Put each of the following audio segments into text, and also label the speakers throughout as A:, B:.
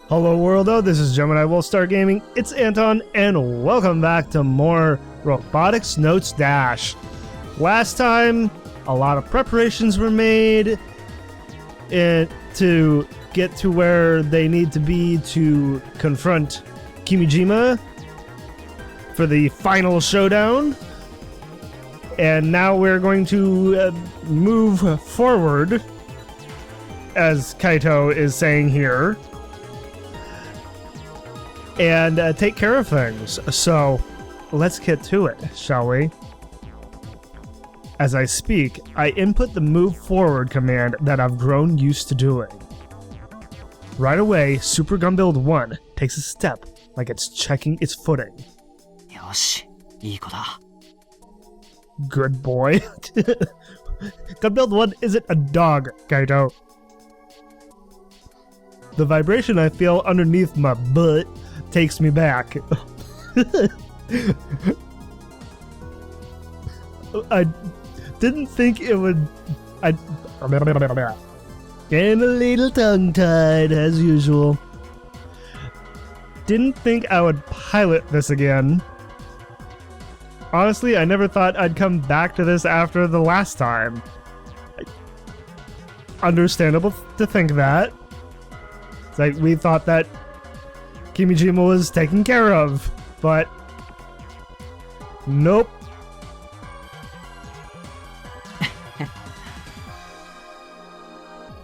A: Hello worldo, this is Gemini Wolfstar Gaming, it's Anton, and welcome back to more Robotics Notes DaSH. Last time, a lot of preparations were made to get to where they need to be to confront Kimijima for the final showdown. And now we're going to move forward, as Kaito is saying here, and take care of things. So let's get to it, shall we? As I speak, I input the move forward command that I've grown used to doing. Right away, Super Gun Build 1 takes a step like it's checking its footing.
B: Yoshi, いい子だ.
A: Good boy. Gun Build 1 isn't a dog, Kaito. The vibration I feel underneath my butt takes me back. I didn't think it would... Getting a little tongue-tied, as usual. Didn't think I would pilot this again. Honestly, I never thought I'd come back to this after the last time. Understandable to think that. It's like we thought that Kimijima was taken care of, but nope.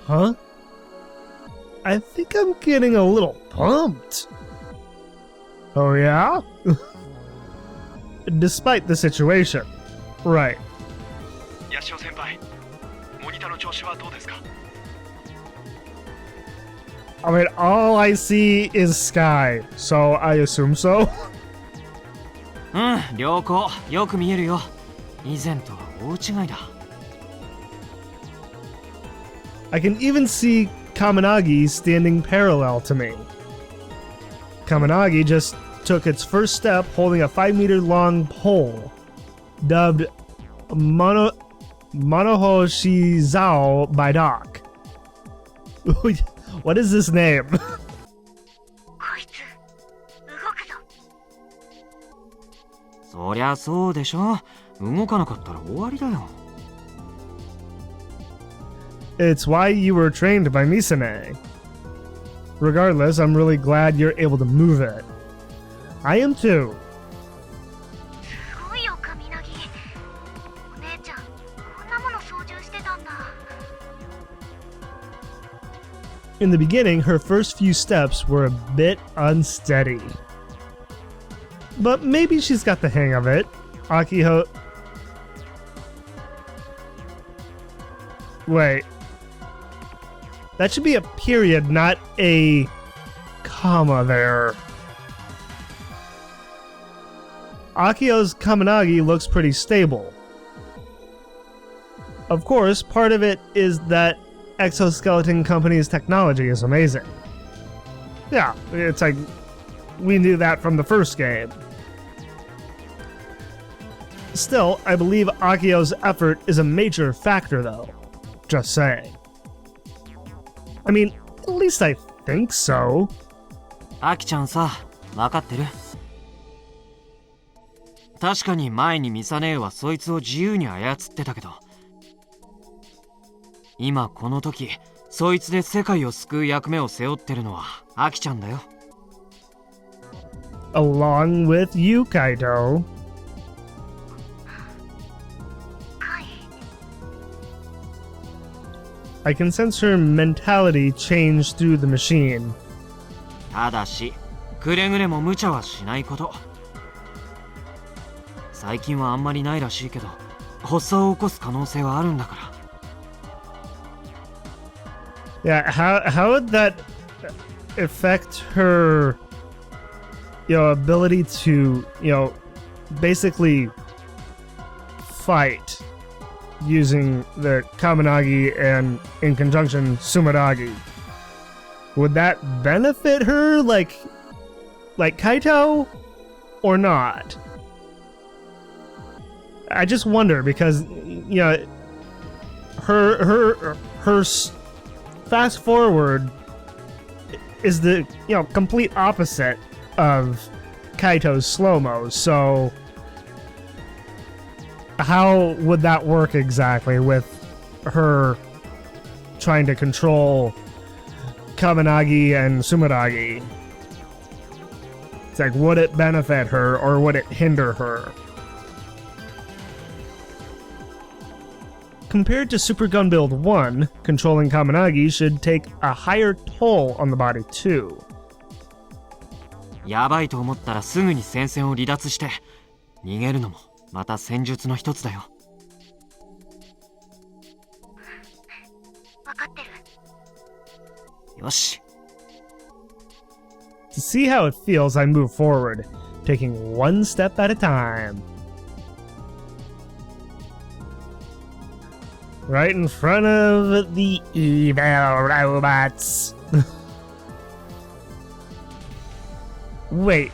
A: Huh? I think I'm getting a little pumped. Oh yeah? Despite the situation. Right.
C: Yashio-senpai, monitorの調子はどうですか?
A: I mean, all I see is sky, so I assume so.
B: 良好、よく見えるよ。以前とは大違いだ。
A: I can even see Kaminagi standing parallel to me. Kaminagi just took its first step holding a 5-meter long pole, dubbed Monohoshizao by Doc. What is this name?
D: こいつ動くぞ。
B: そりゃそうでしょ。動かなかったら終わりだよ。
A: It's why you were trained by Misa-ne. Regardless, I'm really glad you're able to move it. I am too.
D: すごいよ、カミナギ。お姉ちゃん、こんなもの操縦してたんだ。
A: In the beginning, her first few steps were a bit unsteady. But maybe she's got the hang of it. Akiho... Wait. That should be a period, not a comma there. Akiho's Kaminagi looks pretty stable. Of course, part of it is that Exoskeleton Company's technology is amazing. Yeah, it's like we knew that from the first game. Still, I believe Akiho's effort is a major factor though. Just saying. I mean, at least I think so.
B: アキちゃんさ、わかってる？確かに前にミサ姉はそいつを自由に操ってたけど、今この時、そいつで世界を救う役目を背負ってるのはアキちゃんだよ。
A: Along with you, Kaito. I can sense her mentality change through the machine.
B: ただし、くれぐれも無茶はしないこと。最近はあんまりないらしいけど、発作を起こす可能性はあるんだから。
A: Yeah, how would that affect her, ability to, basically fight using the Kaminagi and, in conjunction, Sumadagi? Would that benefit her like Kaito, or not? I just wonder because, her fast forward is the, complete opposite of Kaito's slow-mo, so how would that work exactly with her trying to control Kaminagi and Sumeragi? It's like, would it benefit her or would it hinder her? Compared to Super Gun Build 1, controlling Kaminagi should take a higher toll on the body too.
B: やばいと思ったらすぐに戦線を離脱して逃げるのもまた戦術の一つだよ。
D: 分かってる。
B: よし。
A: To see how it feels, I move forward, taking one step at a time. Right in front of the evil robots. Wait.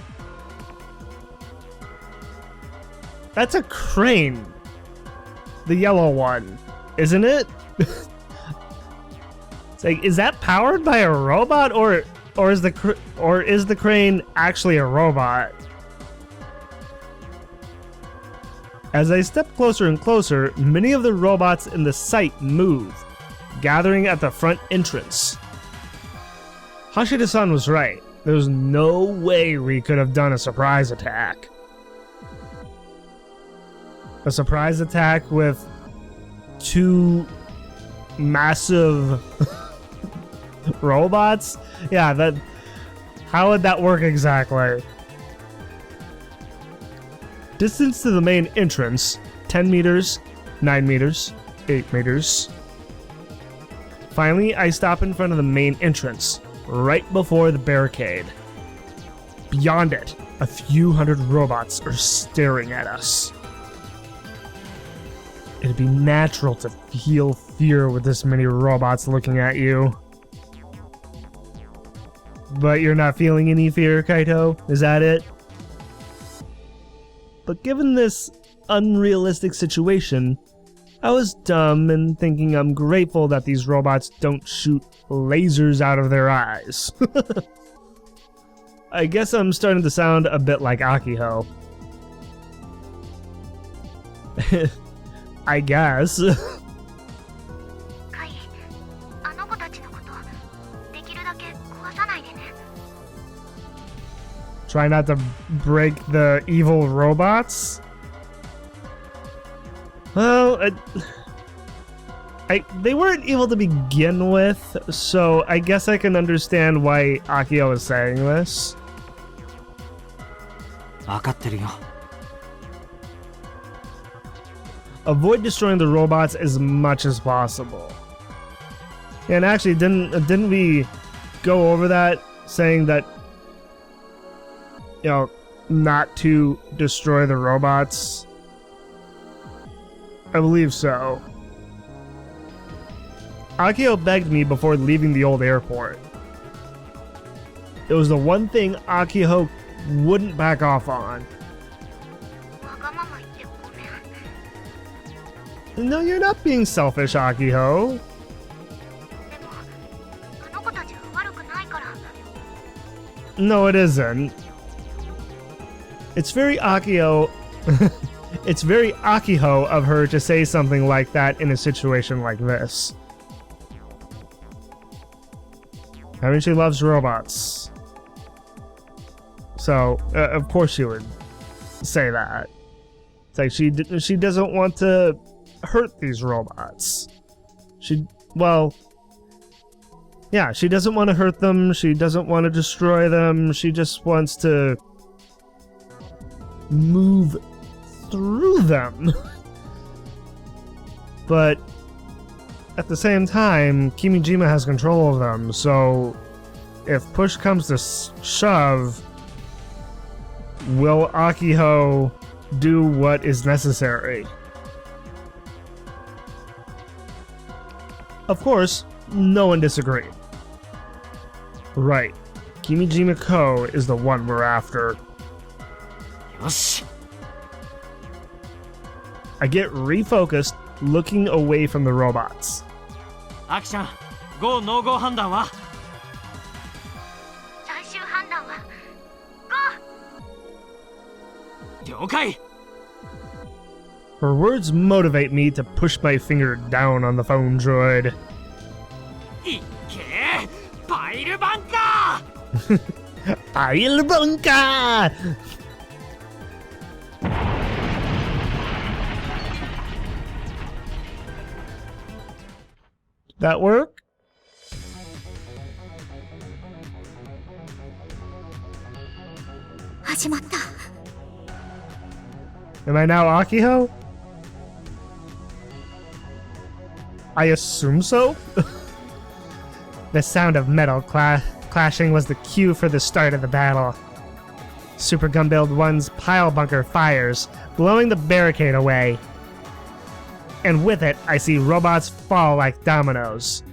A: That's a crane. The yellow one, isn't it? It's like, is that powered by a robot or is the crane actually a robot? As I step closer and closer, many of the robots in the site move, gathering at the front entrance. Hashida-san was right. There's no way we could have done a surprise attack. A surprise attack with two massive robots? Yeah, how would that work exactly? Distance to the main entrance, 10 meters, 9 meters, 8 meters. Finally, I stop in front of the main entrance, right before the barricade. Beyond it, a few hundred robots are staring at us. It'd be natural to feel fear with this many robots looking at you. But you're not feeling any fear, Kaito? Is that it? But given this unrealistic situation, I was dumb in thinking I'm grateful that these robots don't shoot lasers out of their eyes. I guess I'm starting to sound a bit like Akiho. I guess.
D: Kai, あの子たちのこと、できるだけ壊さないでね。
A: Try not to break the evil robots? Well, they weren't evil to begin with, so I guess I can understand why Akiho is saying this.
B: 分かってるよ。
A: Avoid destroying the robots as much as possible. And actually, didn't we go over that, saying that, not to destroy the robots? I believe so. Akiho begged me before leaving the old airport. It was the one thing Akiho wouldn't back off on. No, you're not being selfish, Akiho. No, it isn't. It's very Akiho. It's very Akiho of her to say something like that in a situation like this. I mean, she loves robots. So, of course she would say that. It's like she doesn't want to hurt these robots. She doesn't want to hurt them. She doesn't want to destroy them. She just wants to move through them. But at the same time, Kimijima has control of them, so if push comes to shove, will Akiho do what is necessary? Of course, no one disagreed. Right, Kimijima Ko is the one we're after.
B: Yosh.
A: I get refocused, looking away from the robots.
B: Aki-chan, go no-go 判断は?了解
A: Her words motivate me to push my finger down on the phone droid.
B: いっけパイルバンカ
A: Pailbunka! That work? Am I now Akiho? I assume so? The sound of metal clashing was the cue for the start of the battle. Super Gunbuild 1's pile bunker fires, blowing the barricade away. And with it, I see robots fall like dominoes.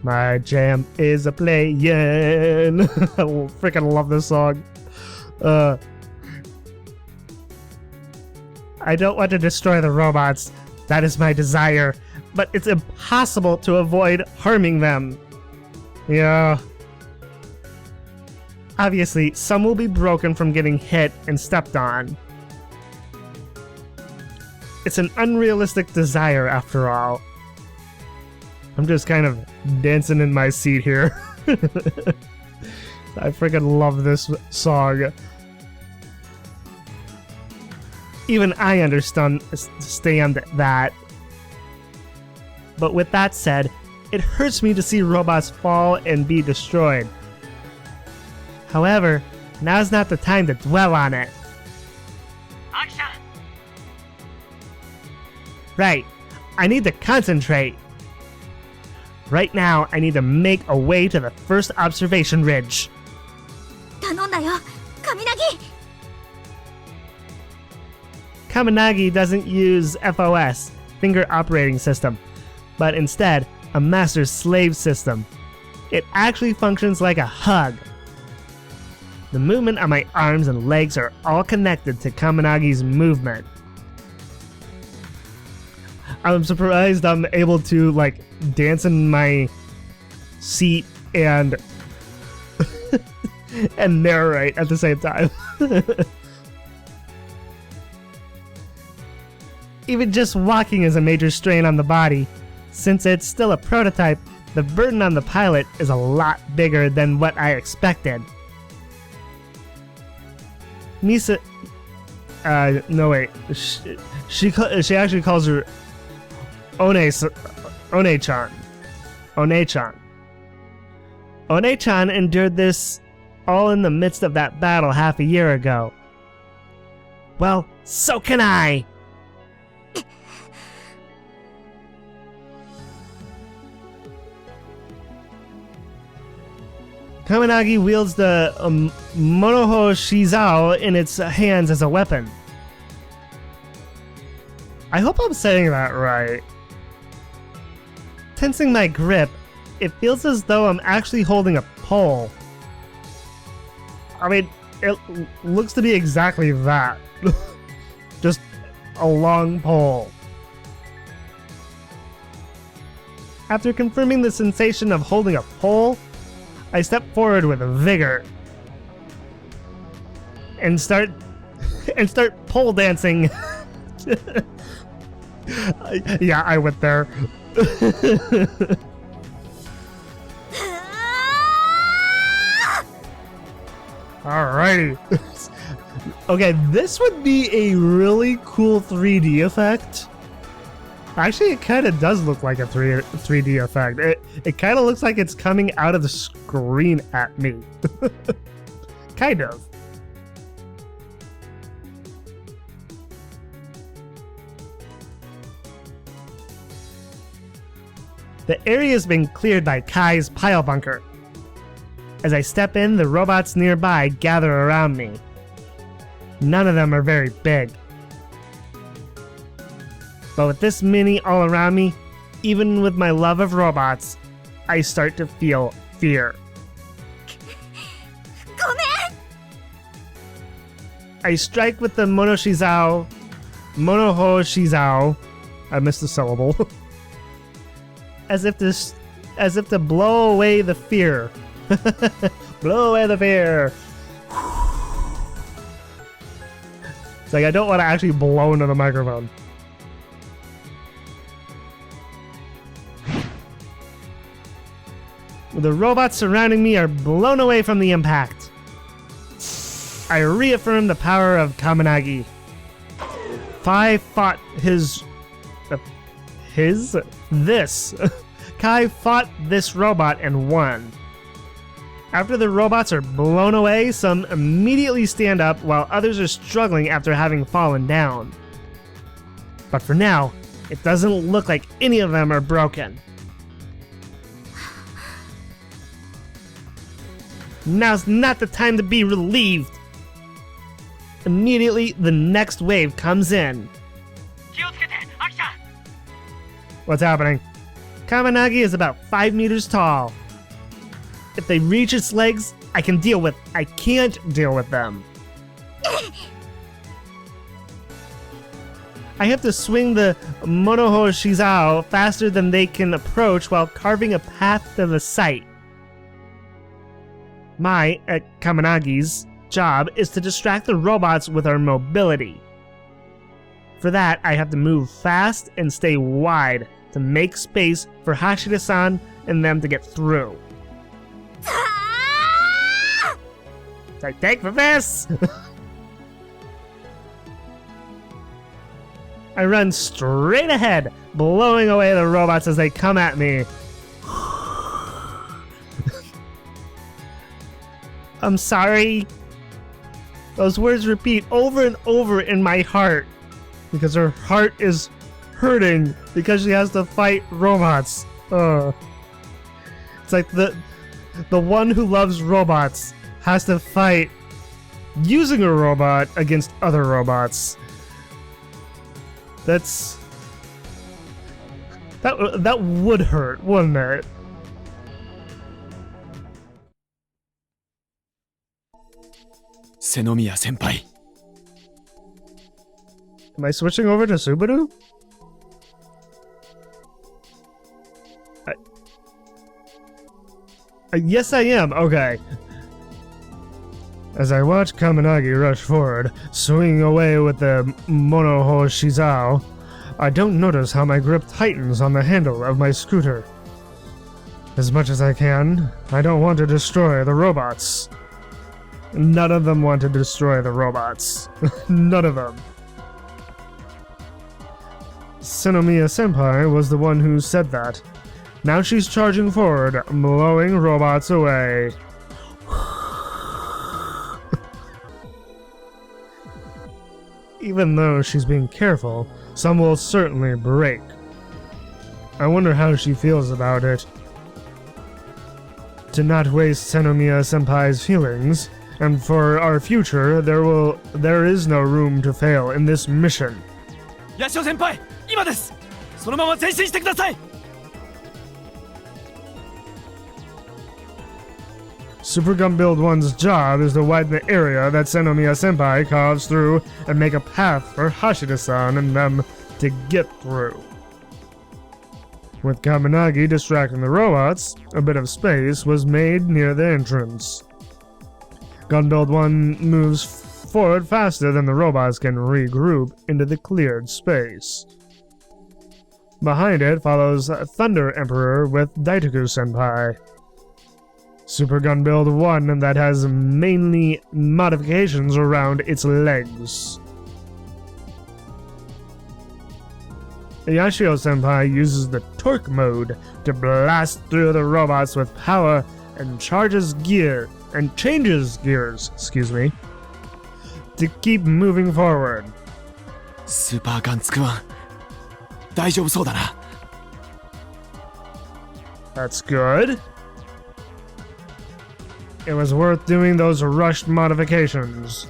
A: My jam is a playin'. I freaking love this song. I don't want to destroy the robots. That is my desire. But it's impossible to avoid harming them. Yeah. Obviously, some will be broken from getting hit and stepped on. It's an unrealistic desire, after all. I'm just kind of dancing in my seat here. I freaking love this song. Even I understand that. But with that said, it hurts me to see robots fall and be destroyed. However, now's not the time to dwell on it.
B: アキちゃん
A: Right, I need to concentrate. Right now, I need to make a way to the first observation ridge.
D: 頼んだよ神凪
A: Kaminagi doesn't use FOS, Finger Operating System, but instead, a master-slave system. It actually functions like a hug. The movement on my arms and legs are all connected to Kaminagi's movement. I'm surprised I'm able to, like, dance in my seat and and narrate at the same time. Even just walking is a major strain on the body. Since it's still a prototype, the burden on the pilot is a lot bigger than what I expected. Misa... no wait. She actually calls her One-chan. One-chan. One-chan endured this all in the midst of that battle half a year ago. Well, so can I! Kaminagi wields the Monoho Shizao in its hands as a weapon. I hope I'm saying that right. Tensing my grip, it feels as though I'm actually holding a pole. I mean, it looks to be exactly that. Just a long pole. After confirming the sensation of holding a pole, I step forward with vigor and start pole dancing. Yeah, I went there. Alrighty. Okay, this would be a really cool 3D effect. Actually, it kind of does look like a 3D effect. It kind of looks like it's coming out of the screen at me. Kind of. The area has been cleared by Kai's pile bunker. As I step in, the robots nearby gather around me. None of them are very big. But with this many all around me, even with my love of robots, I start to feel fear.
D: ごめん
A: I strike with the Monoho Shizao. I missed a syllable. as if to blow away the fear. Blow away the fear. It's like I don't want to actually blow into the microphone. The robots surrounding me are blown away from the impact. I reaffirm the power of Kaminagi. Kai fought Kai fought this robot and won. After the robots are blown away, some immediately stand up while others are struggling after having fallen down. But for now, it doesn't look like any of them are broken. Now's not the time to be relieved. Immediately, the next wave comes in. What's happening? Kaminagi is about 5 meters tall. If they reach its legs, I can't deal with them. I have to swing the Monoho Shizao faster than they can approach while carving a path to the site. My, Kaminagi's, job is to distract the robots with our mobility. For that, I have to move fast and stay wide to make space for Hashida-san and them to get through. So take for this! I run straight ahead, blowing away the robots as they come at me. I'm sorry. Those words repeat over and over in my heart because her heart is hurting because she has to fight robots. It's like the one who loves robots has to fight using a robot against other robots. That would hurt, wouldn't it?
E: Senomiya senpai.
A: Am I switching over to Subaru? Yes, I am. Okay. As I watch Kaminagi rush forward, swinging away with the Monoho Shizao, I don't notice how my grip tightens on the handle of my scooter. As much as I can, I don't want to destroy the robots. None of them want to destroy the robots. None of them. Senomiya senpai was the one who said that. Now she's charging forward, blowing robots away. Even though she's being careful, some will certainly break. I wonder how she feels about it. To not waste Senomiya senpai's feelings, and for our future, there is no room to fail in this mission.
E: Yashio senpai, 今です。そのまま前進してください。
A: Super Gun Build 1's job is to widen the area that Senomiya senpai carves through and make a path for Hashida-san and them to get through. With Kaminagi distracting the robots, a bit of space was made near the entrance. Gun Build 1 moves forward faster than the robots can regroup into the cleared space. Behind it follows Thunder Emperor with Daitaku senpai. Super Gun Build 1 that has mainly modifications around its legs. Yashio senpai uses the torque mode to blast through the robots with power and changes gears, to keep moving forward.
E: スーパーガンツクワン、大丈夫そうだな。
A: That's good. It was worth doing those rushed modifications.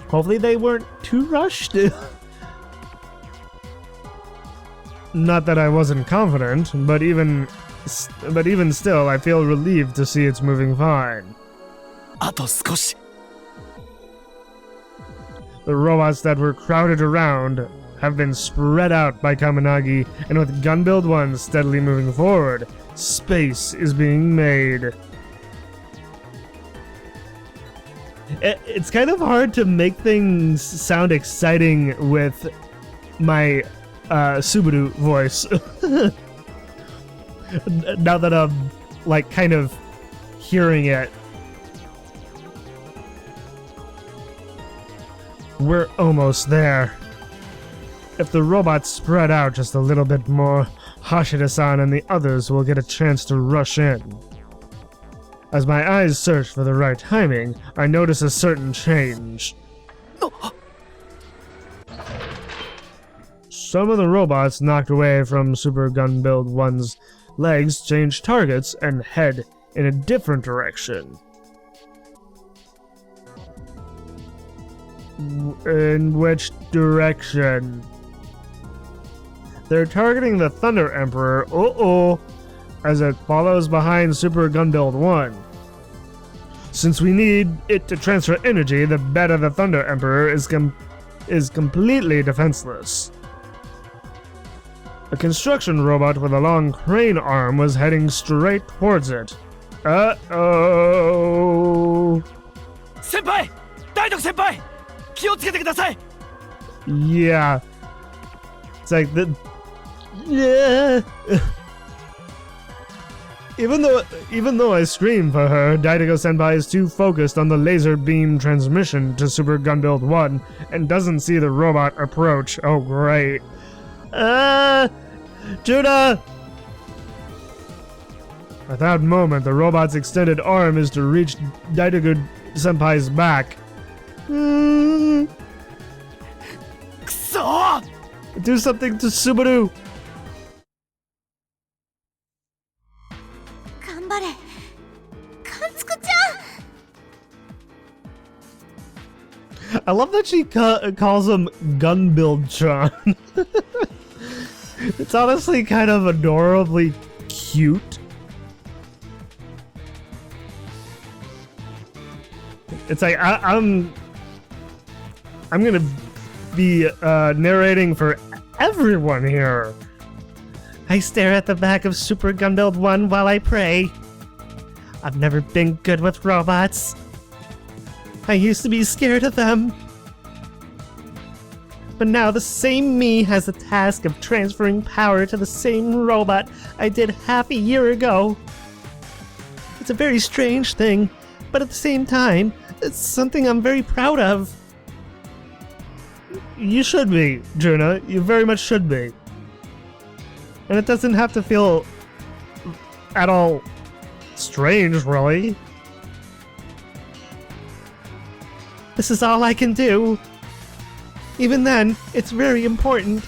A: Hopefully they weren't too rushed. Not that I wasn't confident, but even still, I feel relieved to see it's moving fine.
E: あと少し。
A: The robots that were crowded around have been spread out by Kaminagi, and with Gun Build 1 steadily moving forward, space is being made. It's kind of hard to make things sound exciting with my Subaru voice. Now that I'm like kind of hearing it. We're almost there. If the robots spread out just a little bit more, Hashida-san and the others will get a chance to rush in. As my eyes search for the right timing, I notice a certain change. Some of the robots knocked away from Super Gun Build 1's legs change targets and head in a different direction. In which direction? They're targeting the Thunder Emperor, as it follows behind Super Gun Build 1. Since we need it to transfer energy, the bed of the Thunder Emperor is completely defenseless. A construction robot with a long crane arm was heading straight towards it. Uh-oh.
E: Senpai! Daito senpai! 気をつけてください!
A: Yeah. It's like the... Yeah. Even though I scream for her, Daito senpai is too focused on the laser beam transmission to Super Gun Build 1 and doesn't see the robot approach. Oh, great. Judah! At that moment, the robot's extended arm is to reach Daito senpai's back.
E: Kuso!
A: Do something to Subaru!
D: 頑張れカツクちゃん
A: I love that she calls him Gun Build Chan. It's honestly kind of adorably cute. It's like I'm gonna be narrating for everyone here. I stare at the back of Super Gun Build 1 while I pray. I've never been good with robots. I used to be scared of them. But now the same me has the task of transferring power to the same robot I did half a year ago. It's a very strange thing, but at the same time, it's something I'm very proud of. You should be, Juna. You very much should be. And it doesn't have to feel at all strange, really. This is all I can do. Even then, it's very important.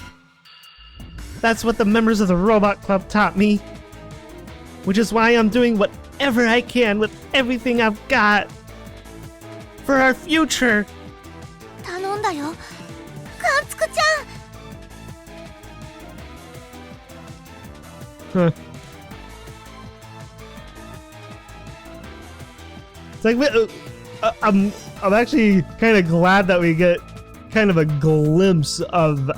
A: That's what the members of the Robot Club taught me. Which is why I'm doing whatever I can with everything I've got. For our future.
D: 頼んだよカツクちゃん
A: Huh. It's like I'm actually kind of glad that we get kind of a glimpse of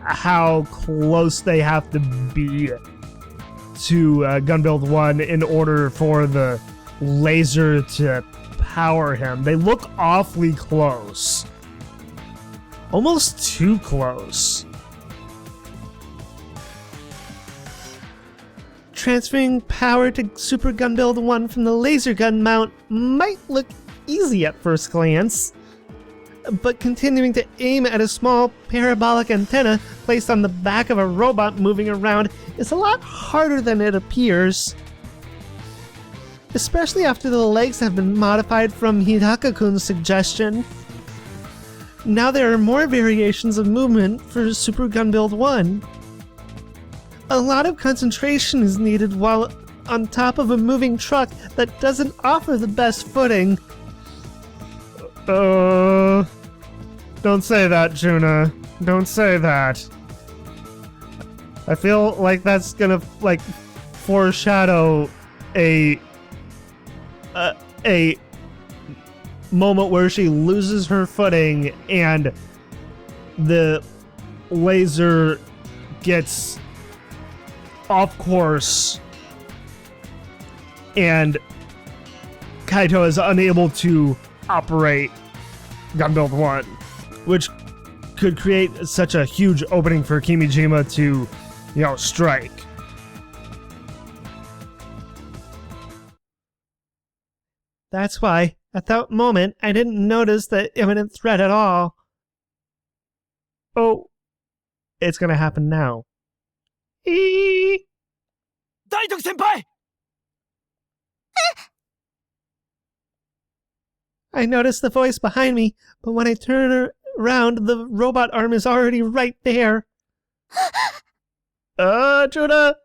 A: how close they have to be to Gun Build 1 in order for the laser to power him. They look awfully close. Almost too close. Transferring power to Super Gun Build 1 from the laser gun mount might look easy at first glance, but continuing to aim at a small parabolic antenna placed on the back of a robot moving around is a lot harder than it appears. Especially after the legs have been modified from Hidaka-kun's suggestion. Now there are more variations of movement for Super Gun Build 1. A lot of concentration is needed while on top of a moving truck that doesn't offer the best footing. Don't say that, Juna. Don't say that. I feel like that's gonna, like, foreshadow a moment where she loses her footing and the laser gets off course and Kaito is unable to operate Gunbuild 1, which could create such a huge opening for Kimijima to, strike. That's why, at that moment, I didn't notice the imminent threat at all. Oh, it's gonna happen now. Eee!
E: Daitoku senpai!
A: I noticed the voice behind me, but when I turn around, the robot arm is already right there. Juna!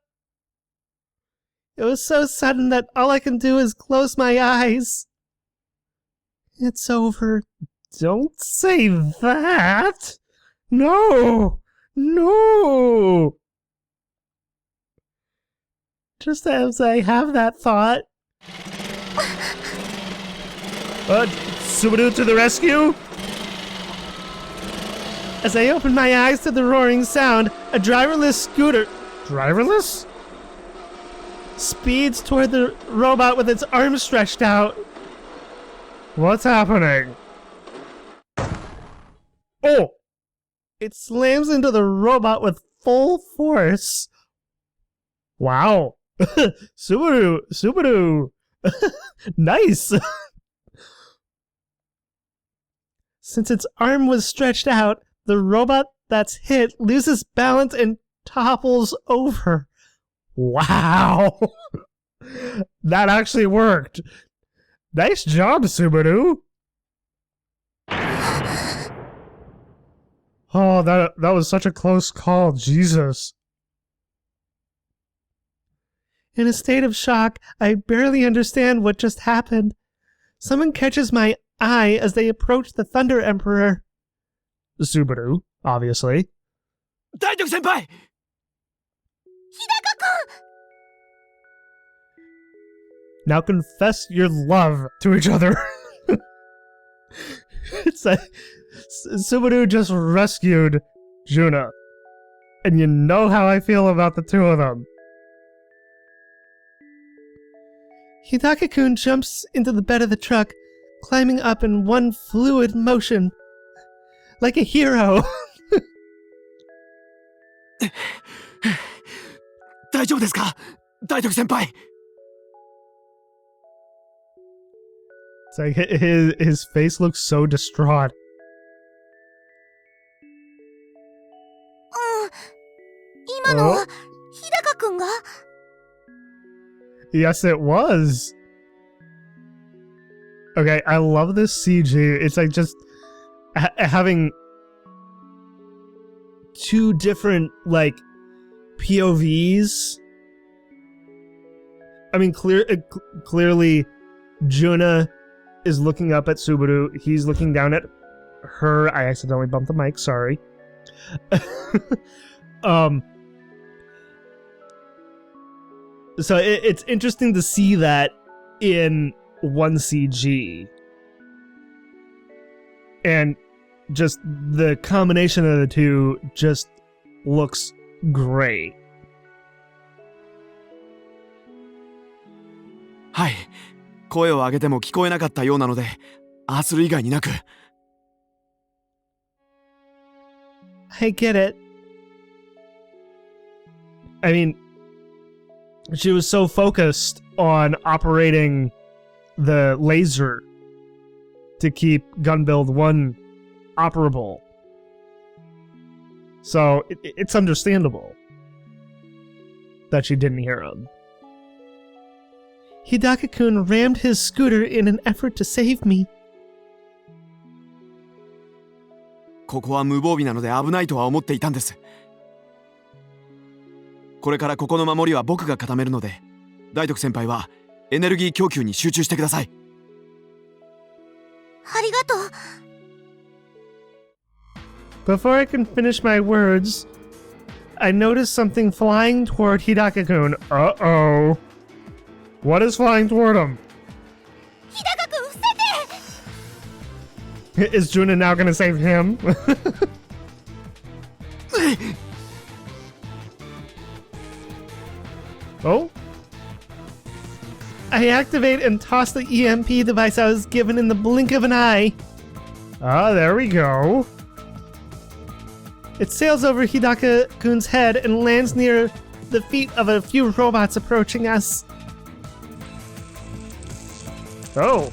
A: It was so sudden that all I can do is close my eyes. It's over. Don't say that! No! No! Just as I have that thought... Subaru to the rescue! As I open my eyes to the roaring sound, a driverless scooter... Driverless? Speeds toward the robot with its arms stretched out. What's happening? Oh! It slams into the robot with full force. Wow. Subaru. Nice. Since its arm was stretched out, the robot that's hit loses balance and topples over. Wow! That actually worked. Nice job, Subaru. Oh, that was such a close call. Jesus. In a state of shock, I barely understand what just happened. Someone catches my eye as they approach the Thunder Emperor. Subaru, obviously.
E: Daitoku senpai!
A: Now confess your love to each other. It's like Subaru just rescued Juna. And you know how I feel about the two of them. Hidaka-kun jumps into the bed of the truck, climbing up in one fluid motion. Like a hero.
E: 大丈夫ですか大徳先輩
A: It's like his face looks so distraught.
D: 今のは日高くんが
A: Yes, it was. Okay, I love this CG. It's like just having two different, like, POVs. I mean, clearly, Juna is looking up at Subaru. He's looking down at her. I accidentally bumped the mic. Sorry. So it's interesting to see that in one CG. And just the combination of the two just looks great.
E: はい声を上げても聞こえなかったようなのでああする以外になく
A: I get it. I mean, she was so focused on operating the laser to keep Gunbuild 1 operable. So it's understandable that she didn't hear him. Hidaka-kun rammed his scooter in an effort to save me.
E: ここは無防備なので危ないとは思っていたんです。これからここの守りは僕が固めるので、大徳先輩はエネルギー供給に集中してください。
D: ありがとう。
A: Before I can finish my words, I noticed something flying toward Hidaka-kun. Uh-oh. What is flying toward him?
D: 日高くん伏せて
A: Is Juna now gonna save him? Oh? I activate and toss the EMP device I was given in the blink of an eye. Ah, there we go. It sails over Hidaka-kun's head and lands near the feet of a few robots approaching us. Oh.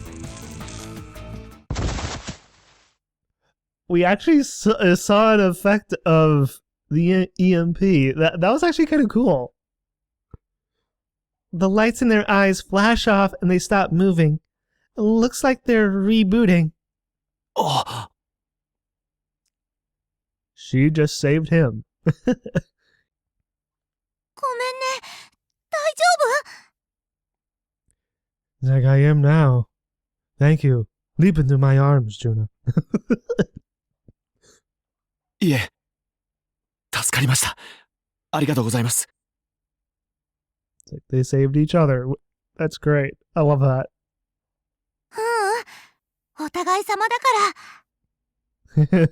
A: We actually saw an effect of the EMP. That was actually kind of cool. The lights in their eyes flash off and they stop moving. It looks like they're rebooting.
E: Oh.
A: She just saved him.
D: ごめんね。大丈夫？
A: Like I am now. Thank you. Leap into my arms, Juna.
E: いえ、助かりました。ありがとうございます。
A: It's like they saved each other. That's great. I love that.
D: お互い様だから。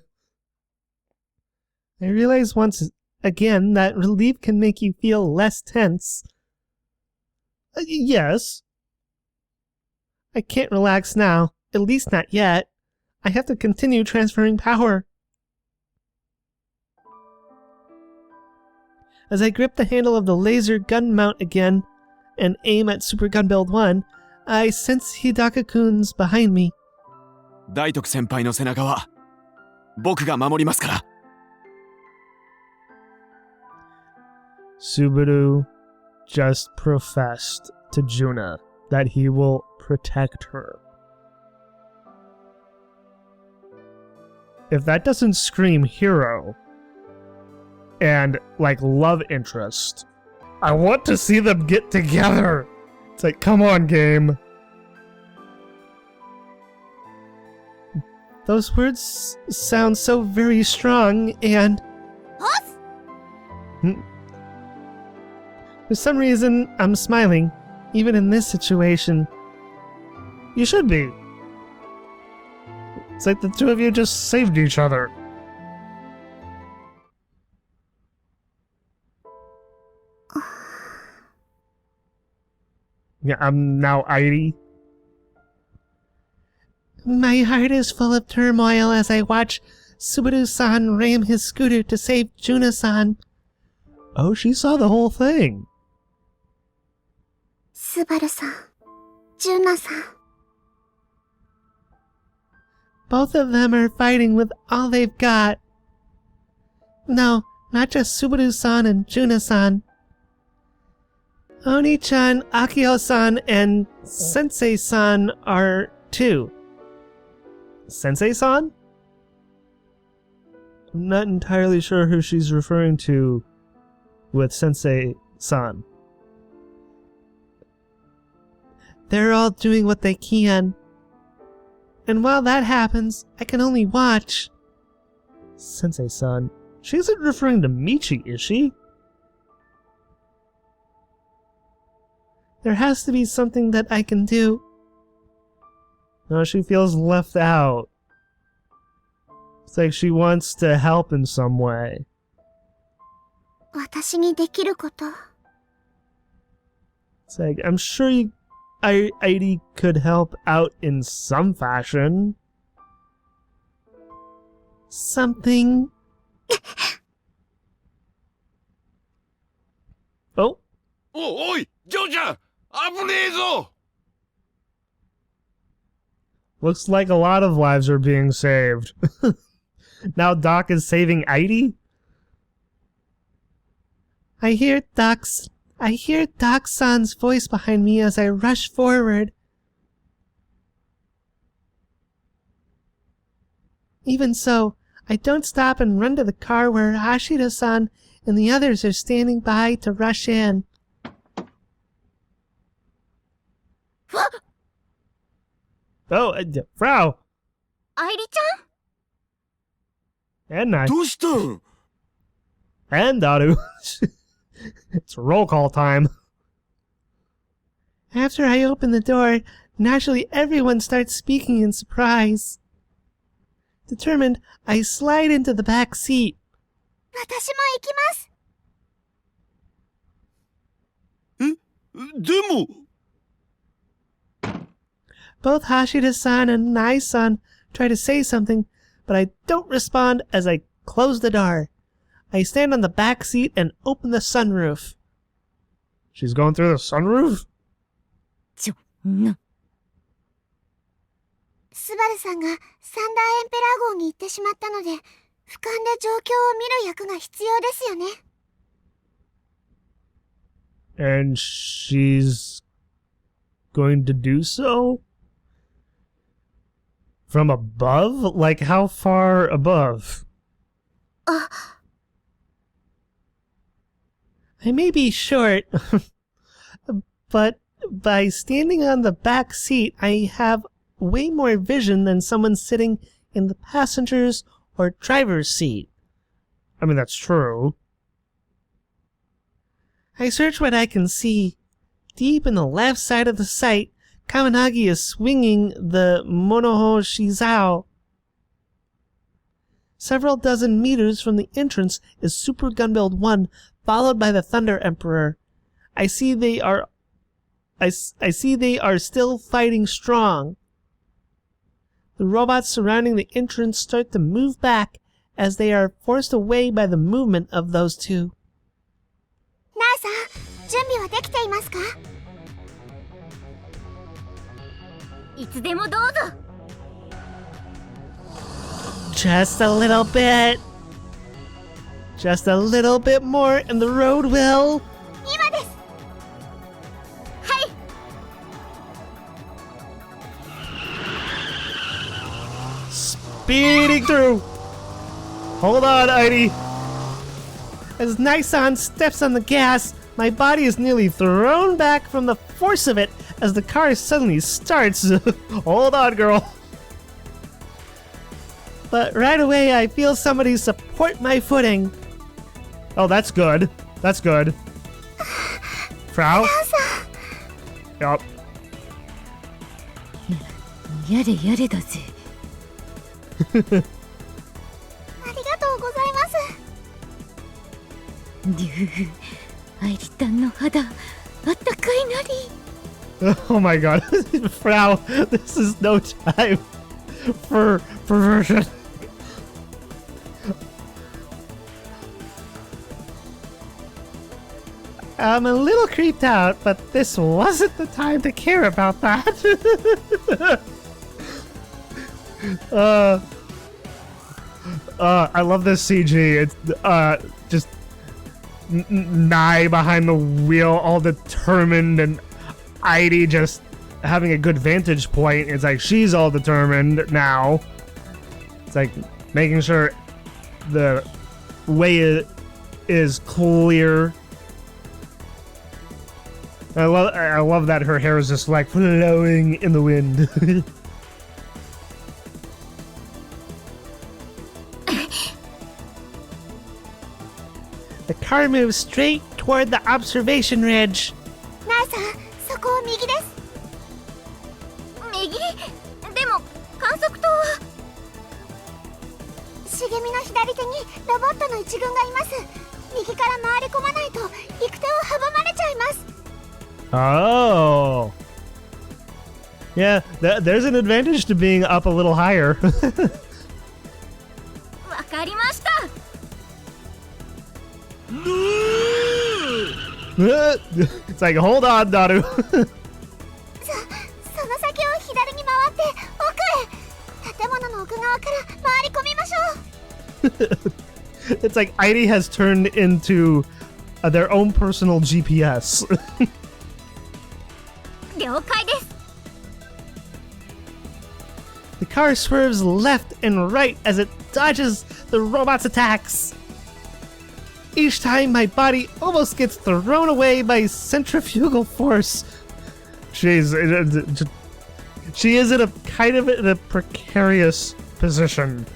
A: I realize once again that relief can make you feel less tense. Yes. I can't relax now, at least not yet. I have to continue transferring power. As I grip the handle of the laser gun mount again and aim at Super Gun Build 1, I sense Hidaka-kun's behind me.
E: 大徳先輩の背中は僕が守りますから。
A: Subaru just professed to Juna that he will protect her. If that doesn't scream hero and like love interest, I want to see them get together. It's like, come on, game. Those words sound so very strong and... For some reason, I'm smiling, even in this situation. You should be. It's like the two of you just saved each other. Yeah, I'm now Airi. My heart is full of turmoil as I watch Subaru-san ram his scooter to save Juna-san. Oh, she saw the whole thing.
D: スバルさん、ジュナさん。
A: Both of them are fighting with all they've got. No, not just Subaru-san and Juna-san. Oni-chan, Akiho-san, and Sensei-san are too. Sensei-san? I'm not entirely sure who she's referring to with Sensei-san. They're all doing what they can. And while that happens, I can only watch. Sensei-san. She isn't referring to Michi, is she? There has to be something that I can do. No, she feels left out. It's like she wants to help in some way.
D: 私にできること。
A: It's like, I'm sure Airi could help out in some fashion. Something. Oh.
C: おい、ジョーちゃん、危ねえぞ。
A: Looks like a lot of lives are being saved. Now Doc is saving Airi? I hear Doc-san's voice behind me as I rush forward. Even so, I don't stop and run to the car where Hashida-san and the others are standing by to rush in. Oh, Frau!
D: アイリちゃん
A: And Nae.
C: どうしたん？
A: And Daru. It's roll call time. After I open the door, naturally everyone starts speaking in surprise. Determined, I slide into the back seat.
D: 私も行きます。
C: でも。
A: Both Hashida-san and Nae-san try to say something, but I don't respond as I close the door. I stand on the back seat and open the sunroof. She's going through the sunroof?
D: スバルさんがサンダーエンペラー号に行ってしまったので、俯瞰で状況を見る役が必要ですよね。
A: And she's going to do so? From above? Like, how far above? I may be short, but by standing on the back seat, I have way more vision than someone sitting in the passenger's or driver's seat. I mean, that's true. I search what I can see. Deep in the left side of the sight, Kaminagi is swinging the Monoho Shizao. Several dozen meters from the entrance is Super Gunbuild 1, followed by the Thunder Emperor. I see they are still fighting strong. The robots surrounding the entrance start to move back as they are forced away by the movement of those two.
D: ナーさん、準備はできていますか？いつでもどうぞ。
A: Just a little bit. Just a little bit more and the road will...
D: 今です。はい。
A: Speeding through. Hold on, Heidi. As Nae-san steps on the gas, my body is nearly thrown back from the force of it as the car suddenly starts. Hold on, girl. But right away, I feel somebody support my footing. Oh, that's good. That's good. Frau? Yup.
F: やれやれだぜ。
D: ありがとうございます。
F: 竜、アイリタンの肌、あったかいなり。
A: Oh my god. Frau, this is no time for perversion. I'm a little creeped out, but this wasn't the time to care about that. I love this CG. It's just Nae behind the wheel, all determined, and Heidi just having a good vantage point. It's like she's all determined now. It's like making sure the way is clear. I love that her hair is just like flowing in the wind. The car moves straight toward the observation ridge.
D: ナーさん、そこを右です。右？でも観測塔は。茂みの左手にロボットの一軍がいます。右から回り込まないと行く手を阻まれちゃいます。
A: Oh. Yeah, there's an advantage to being up a little higher.
D: わかりました。
A: It's like, hold on, Daru.
D: その先を左に回って奥へ。建物の奥側から回り込みましょう。
A: It's like Heidi has turned into their own personal GPS.
D: 了解です。
A: The car swerves left and right as it dodges the robot's attacks. Each time my body almost gets thrown away by centrifugal force. She is in a kind of in a precarious position.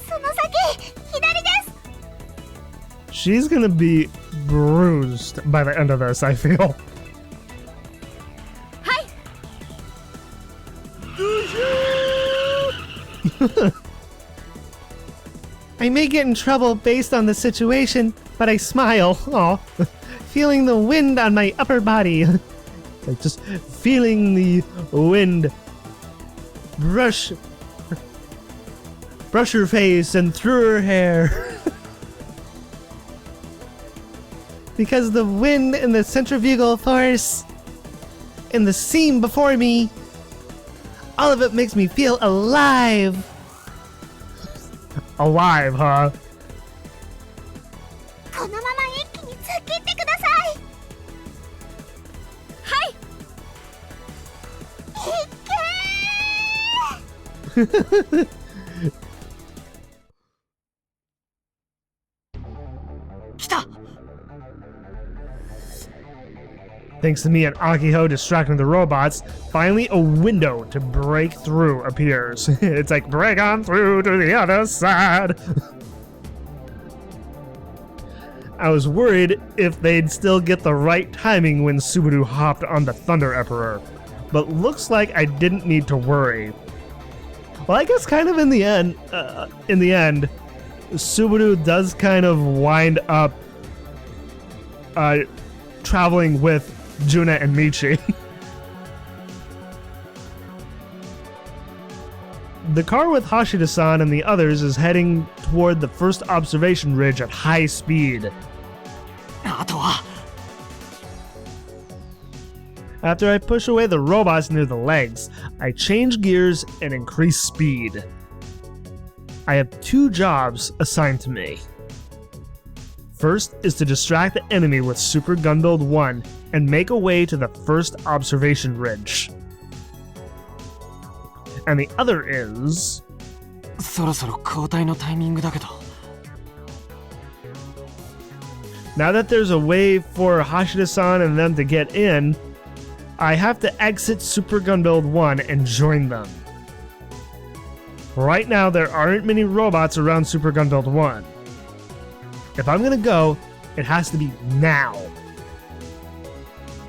D: その先、左です。
A: She's gonna be bruised by the end of this, I feel.
D: はい。
A: I may get in trouble based on the situation, but I smile. Aw. feeling the wind on my upper body. Like just feeling the wind brush her face and through her hair. Because the wind and the centrifugal force and the scene before me, all of it makes me feel alive. Alive, huh?
D: このまま一気に突っ切ってください。はい。いっけー。
B: 来た。
A: Thanks to me and Akiho distracting the robots, finally a window to break through appears. It's like, break on through to the other side. I was worried if they'd still get the right timing when Subaru hopped on the Thunder Emperor, but looks like I didn't need to worry. Well, I guess kind of in the end, Subaru does kind of wind up traveling with Juna and Michi. The car with Hashida-san and the others is heading toward the first observation ridge at high speed.
B: あとは
A: After I push away the robots near the legs, I change gears and increase speed. I have 2 jobs assigned to me. First is to distract the enemy with Super Gunbuild 1 and make a way to the first observation ridge. And the other is...
B: そろそろ交代のタイミングだけど
A: Now that there's a way for Hashida-san and them to get in, I have to exit Super Gunbuild 1 and join them. Right now, there aren't many robots around Super Gunbuild 1. If I'm gonna go, it has to be now.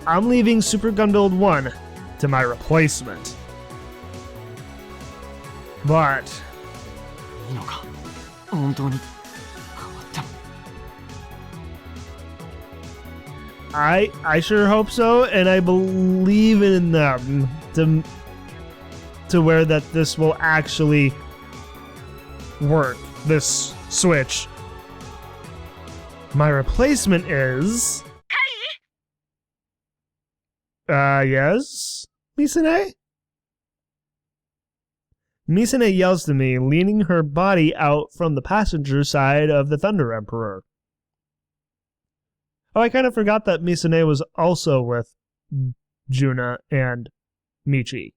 A: I'm leaving Super Gunbuild 1 to my replacement. But...
B: いいのか本当に変わっても
A: I sure hope so, and I believe in them to where that this will actually work, this switch. My replacement is... yes? Misa-ne? Misa-ne yells to me, leaning her body out from the passenger side of the Thunder Emperor. Oh, I kind of forgot that Misa-ne was also with Juna and Michi.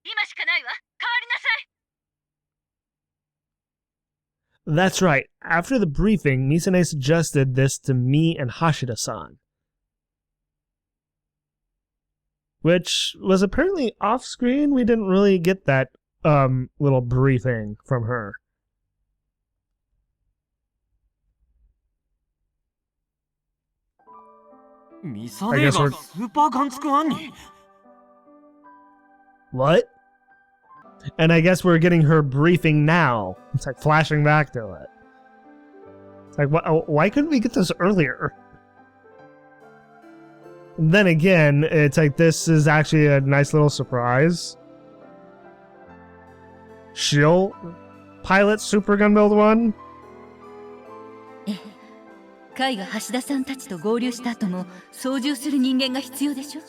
D: 今しかないわ。代わりなさい。
A: That's right. After the briefing, Misa-ne suggested this to me and Hashida-san. Which was apparently off-screen. We didn't really get that little briefing from her.
B: Misa-ne がスーパーガンツクワンに
A: What? And I guess we're getting her briefing now. It's like flashing back to it. It's like, why couldn't we get this earlier? Then again, it's like this is actually a nice little surprise. She'll pilot Super Gunbuild 1?
F: カイが橋田さんたちと合流した後も操縦する人間が必要でしょ。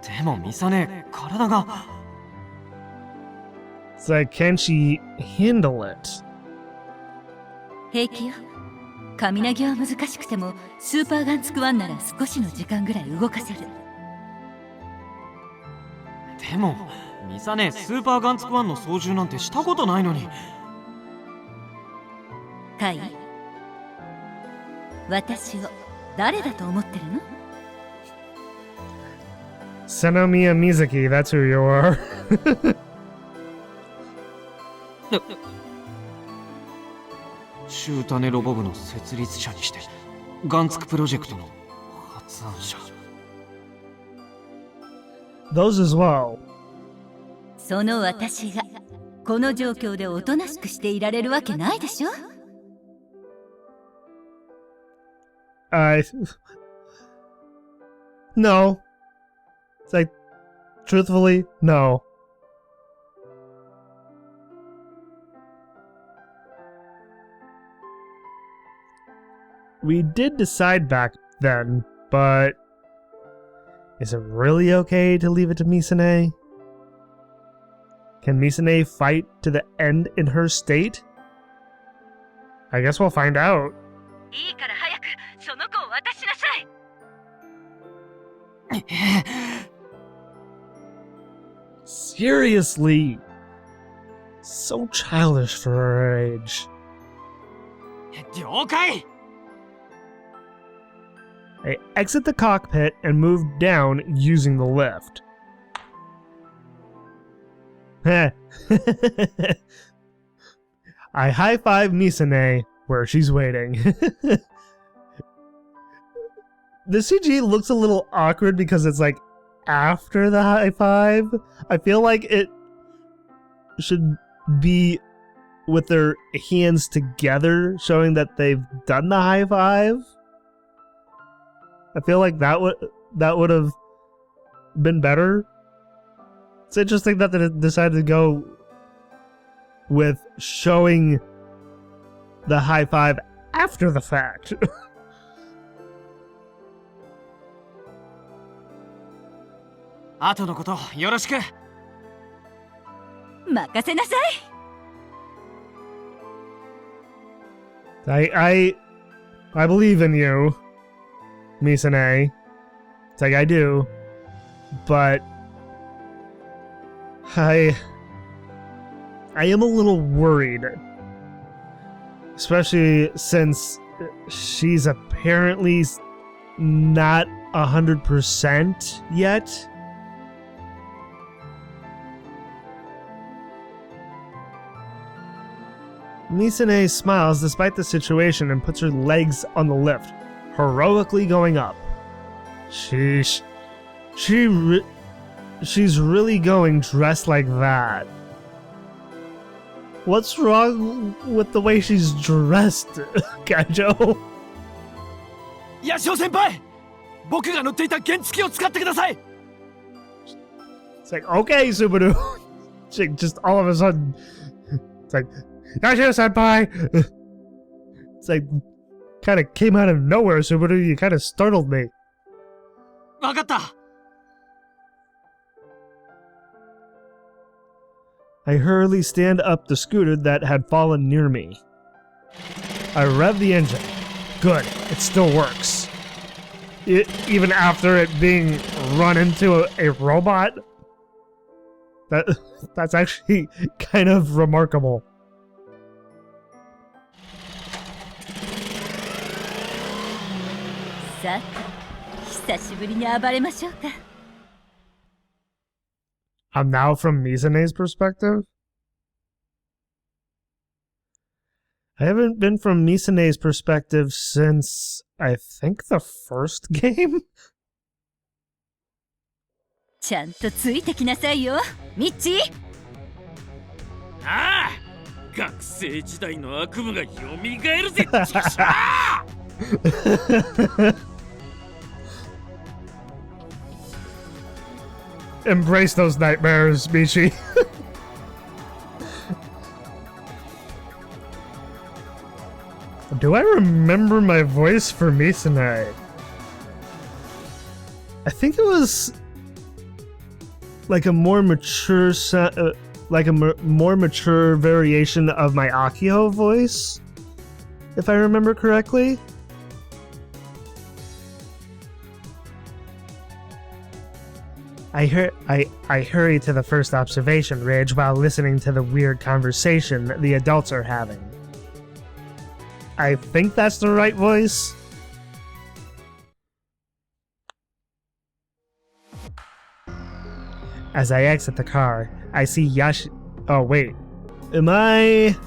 B: でもミサネ体が
A: It's like, can she handle it?
F: 平気よ。神投げは難しくてもスーパーガンツクワンなら少しの時間ぐらい動かせる。
B: でもミサネスーパーガンツクワンの操縦なんてしたことないのに。
F: カイ、私を誰だと思ってるの？
A: Senomiya Mizaki, that's who you are.
B: シュータネロボ部の設立者にしてガンツクプロジェクトの発案者。
A: Those as well.
F: その私がこの状況でおとなしくしていられるわけないでしょ。
A: No. It's like, truthfully, no. We did decide back then, but is it really okay to leave it to Misa-ne? Can Misa-ne fight to the end in her state? I guess we'll find out.
F: いいから早くその子を渡しなさい。
A: Seriously. So childish for her age.
B: 了解。
A: I exit the cockpit and move down using the lift. I high-five Misa-ne where she's waiting. The CG looks a little awkward because it's like after the high-five. I feel like it should be with their hands together, showing that they've done the high-five. I feel like that would have been better. It's interesting that they decided to go with showing the high five after the fact.
B: 後のことよろしく。
F: 任せなさい。
A: I believe in you, Misa-ne. It's like I do, but I am a little worried, especially since she's apparently not 100% yet. Misa-ne smiles despite the situation and puts her legs on the lift, heroically going up. Sheesh. She's really going dressed like that. What's wrong with the way she's dressed, Gajo?
E: ヤシオ先輩、僕が乗っていた原付を使ってください。
A: It's like, okay, Subaru. Just all of a sudden, it's like, Yashio senpai. It's like, kind of came out of nowhere, Subaru. You kind of startled me.
B: わかった。
A: I hurriedly stand up the scooter that had fallen near me. I rev the engine. Good, it still works. Even after it being run into a robot? That's actually kind of remarkable. I'm now from Misa-ne's perspective. I haven't been from Misa-ne's perspective since, I think, the first game?
F: ちゃんとついてきなさいよ、ミッチー。
G: ああ、学生時代の悪夢が蘇るぜ。
A: Embrace those nightmares, Michi. Do I remember my voice for Misa-ne? I think it was like a more mature, more mature variation of my Akiho voice, if I remember correctly. I hurry to the first observation ridge while listening to the weird conversation the adults are having. I think that's the right voice. As I exit the car, I see Oh wait, am I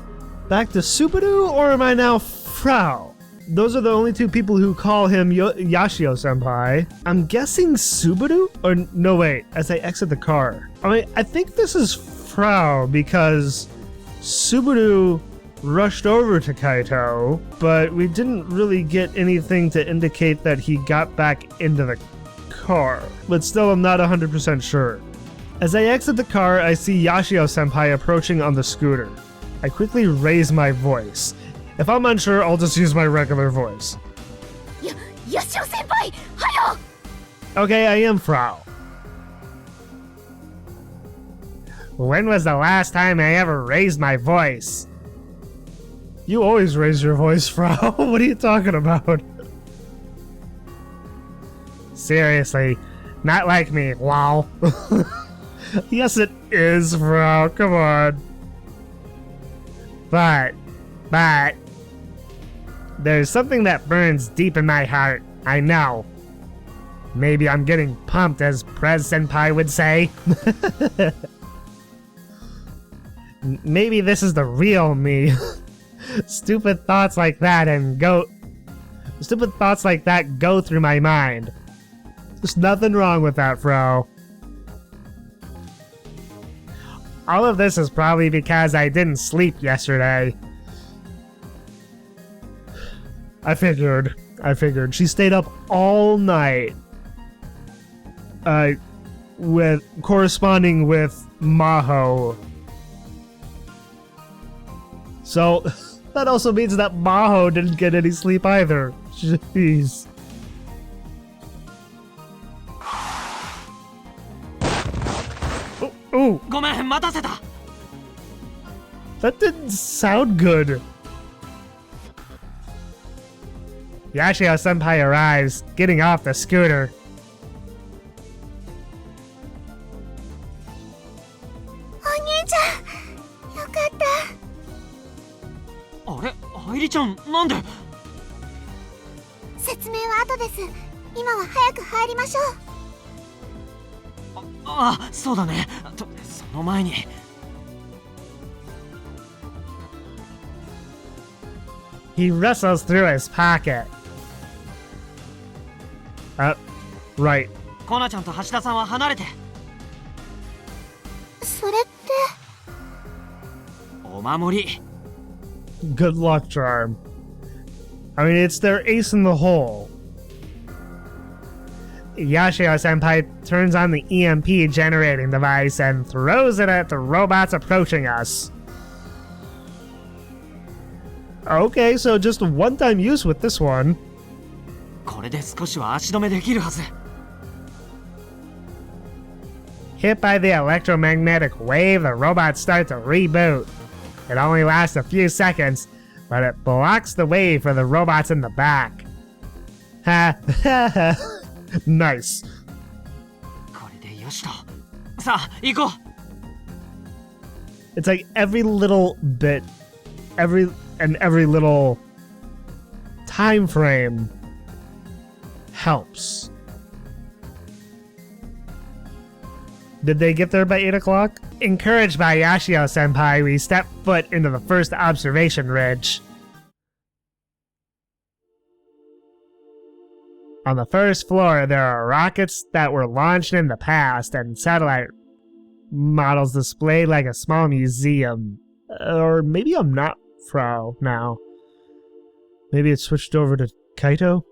A: back to Subaru or am I now Frau? Those are the only two people who call him Yashio-senpai. I'm guessing Subaru? Or no, wait, as I exit the car. I mean, I think this is Frau because Subaru rushed over to Kaito, but we didn't really get anything to indicate that he got back into the car. But still, I'm not 100% sure. As I exit the car, I see Yashio-senpai approaching on the scooter. I quickly raise my voice. If I'm unsure, I'll just use my regular voice.
F: Yashio-senpai! Hayo!
A: Okay, I am Frau. When was the last time I ever raised my voice? You always raise your voice, Frau. What are you talking about? Seriously, not like me, lol. Yes, it is, Frau. Come on. But, there's something that burns deep in my heart. I know. Maybe I'm getting pumped, as Prez Senpai would say. Maybe this is the real me. Stupid thoughts like that go through my mind. There's nothing wrong with that, Frau. All of this is probably because I didn't sleep yesterday. I figured. She stayed up all night. Corresponding with Maho. So, that also means that Maho didn't get any sleep either. Jeez. Ooh.
B: ごめん、待たせた。
A: That didn't sound good. Yashio-senpai arrives, getting off the scooter.
D: お兄ちゃん、よかった。
B: あれ、愛梨ちゃん、なんで？
D: 説明は後です。今は早く入りましょう。
B: あ、そうだね。その前に。
A: He wrestles through his pocket. Right.
B: コナちゃんと橋田さんは離れて。
D: それって
B: お守り。
A: Good luck charm. I mean, it's their ace in the hole. Yashio-senpai turns on the EMP generating device and throws it at the robots approaching us. Okay, so just one-time use with this one.
B: これで少しは足止めできるはず。
A: Hit by the electromagnetic wave, the robots start to reboot. It only lasts a few seconds, but it blocks the way for the robots in the back. Ha ha ha. Nice.
B: これでよしと。さあ、行こう。
A: It's like every little bit, every little time frame helps. Did they get there by 8 o'clock? Encouraged by Yashio-senpai, we step foot into the first observation ridge. On the first floor, there are rockets that were launched in the past and satellite models displayed like a small museum. Or maybe I'm not Frau now. Maybe it switched over to Kaito?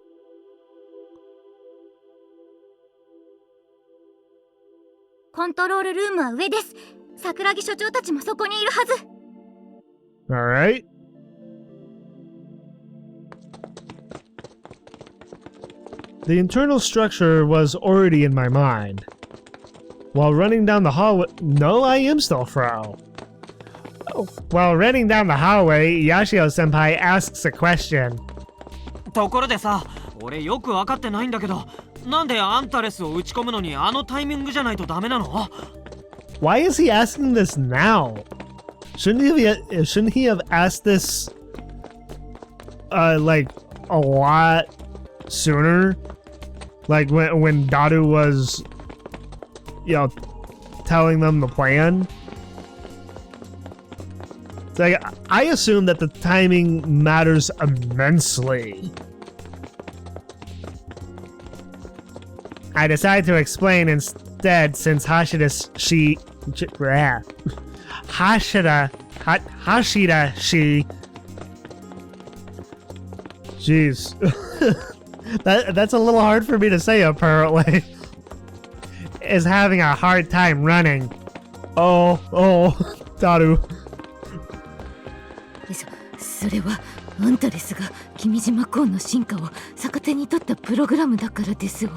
D: コントロールルームは上です。桜木所長たちもそこにいるはず。
A: Alright. The internal structure was already in my mind. While running down the hallway... No, I am still Frau. While running down the hallway, Yashio-senpai asks a question.
B: ところでさ、俺よく分かってないんだけど、なんでアンタレスを打ち込むのにあのタイミングじゃないとダメなの？
A: Why is he asking this now? Shouldn't he have asked this like a lot sooner? Like when Daru was, you know, telling them the plan? It's like, I assume that the timing matters immensely. I decide to explain instead since Hashida Jeez. That's a little hard for me to say, apparently. Is having a hard time running. Oh, Daru.
F: それはあんたですが君島コーンの進化を逆手に取ったプログラムだからですよ。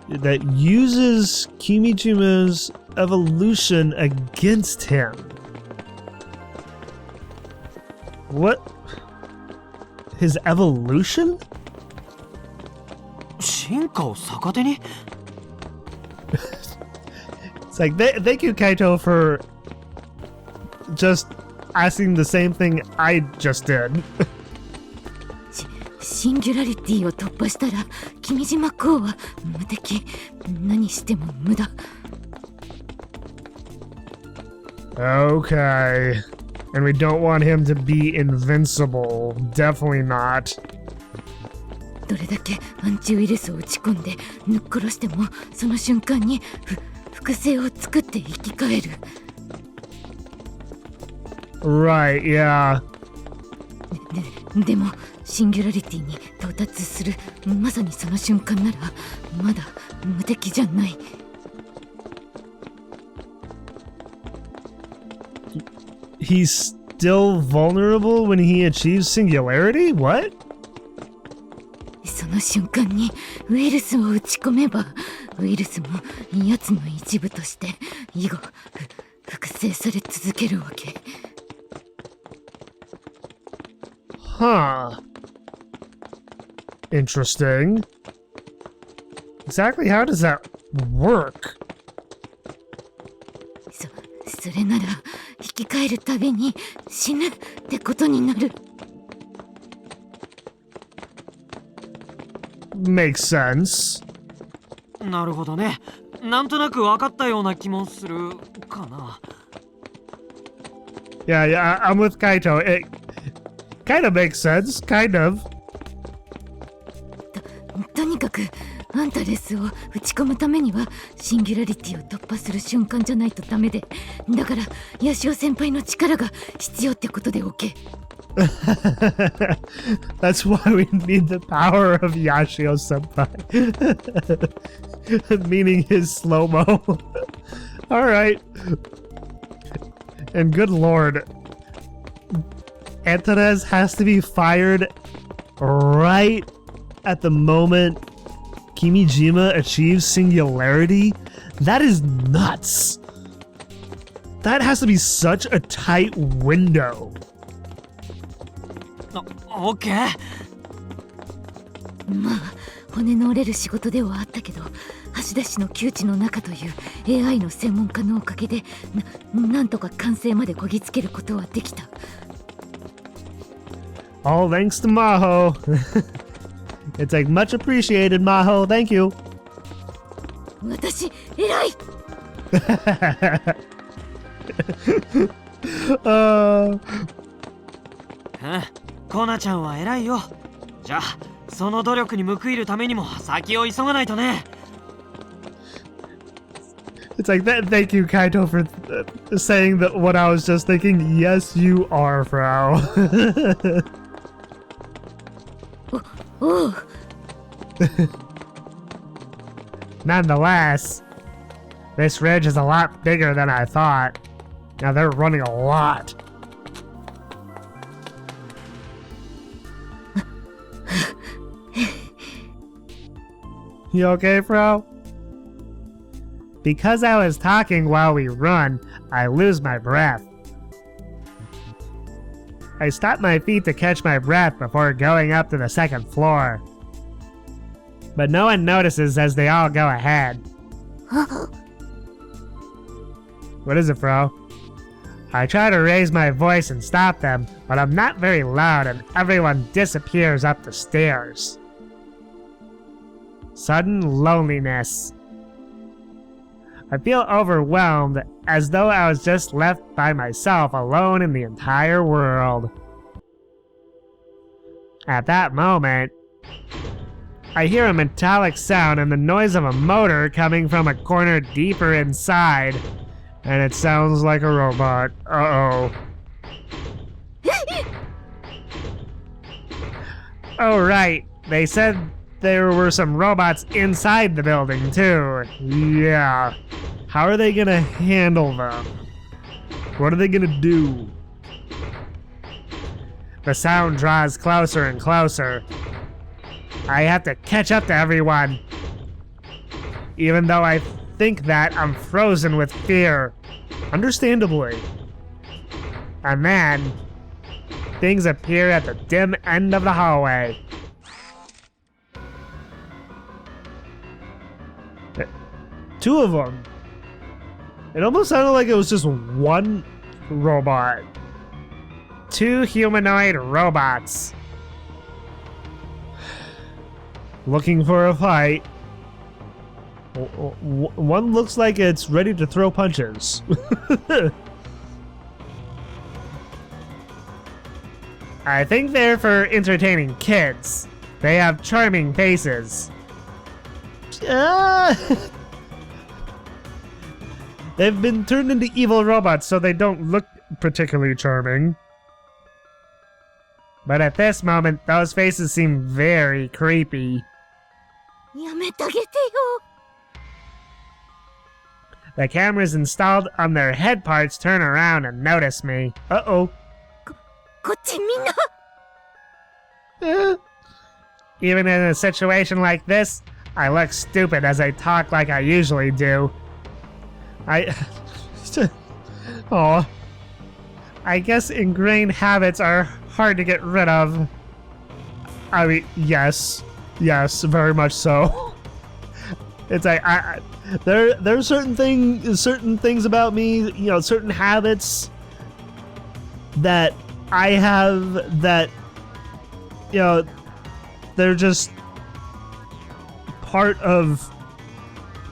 A: That uses Kimijima's evolution against him. What? His evolution?
B: 進化を逆手に
A: It's like, thank you, Kaito, for just asking the same thing I just did.
F: シンギュラリティを突破したら君島コーは無敵。何しても無駄。
A: Okay. And we don't want him to be invincible. Definitely not.
F: どれだけアンチウイルスを打ち込んでぬっ殺してもその瞬間に複製を作って生き返る。
A: Right, yeah.
F: でもシンギュラリティに到達するまさにその瞬間ならまだ無敵じゃない。
A: He's still vulnerable when he achieves singularity? What?
F: その瞬間にウイルスを打ち込めばウイルスも奴の一部として以後複製され続けるわけ。
A: Huh. Interesting. Exactly how does that work?
F: それなら生き返るたびに死ぬってことになる。
A: Makes sense.
B: なるほどね。なんとなく分かったような気もするかな。
A: Yeah, I'm with Kaito. It kind of makes sense, kind of.
F: とにかくアンタレスを打ち込むためにはシンギュラリティを突破する瞬間じゃないとダメで、だからヤシオ先輩の力が必要ってことで OK。
A: That's why we need the power of Yashio senpai. Meaning his slow-mo. Alright. And good lord, Antares has to be fired right at the moment Kimijima achieves singularity? That is nuts. That has to be such a tight window.
B: オッケー。
F: まあ骨の折れる仕事ではあったけど橋田氏の窮地の中という AI の専門家のおかげでなんとか完成までこぎつけることはできた。
A: All thanks to Maho. It's like much appreciated, Maho. Thank you.
F: 私偉い。
B: コナちゃんは偉いよ。じゃあその努力に報いるためにも先を急がないとね。
A: It's like that. Thank you, Kaito, for saying that what I was just thinking. Yes, you are, Frau.
F: おう。
A: Nonetheless, this ridge is a lot bigger than I thought. Now they're running a lot. You okay, Frau? Because I was talking while we run, I lose my breath. I stop my feet to catch my breath before going up to the second floor. But no one notices as they all go ahead. What is it, Frau? I try to raise my voice and stop them, but I'm not very loud and everyone disappears up the stairs. Sudden loneliness. I feel overwhelmed, as though I was just left by myself alone in the entire world. At that moment, I hear a metallic sound and the noise of a motor coming from a corner deeper inside, and it sounds like a robot. Uh-oh. Oh, right. They said there were some robots inside the building, too. Yeah. How are they gonna handle them? What are they gonna do? The sound draws closer and closer. I have to catch up to everyone. Even though I think that I'm frozen with fear. Understandably. And then, things appear at the dim end of the hallway. Two of them. It almost sounded like it was just one robot. Two humanoid robots. Looking for a fight. One looks like it's ready to throw punches. I think they're for entertaining kids. They have charming faces. They've been turned into evil robots, so they don't look particularly charming. But at this moment, those faces seem very creepy.
F: やめてあげてよ。
A: The cameras installed on their head parts turn around and notice me. Uh-oh.
F: こっちみんな。
A: Even in a situation like this, I look stupid as I talk like I usually do. Oh, I guess ingrained habits are hard to get rid of. I mean, yes, very much so. It's like there are certain things about me, you know, certain habits that I have that, you know, they're just part of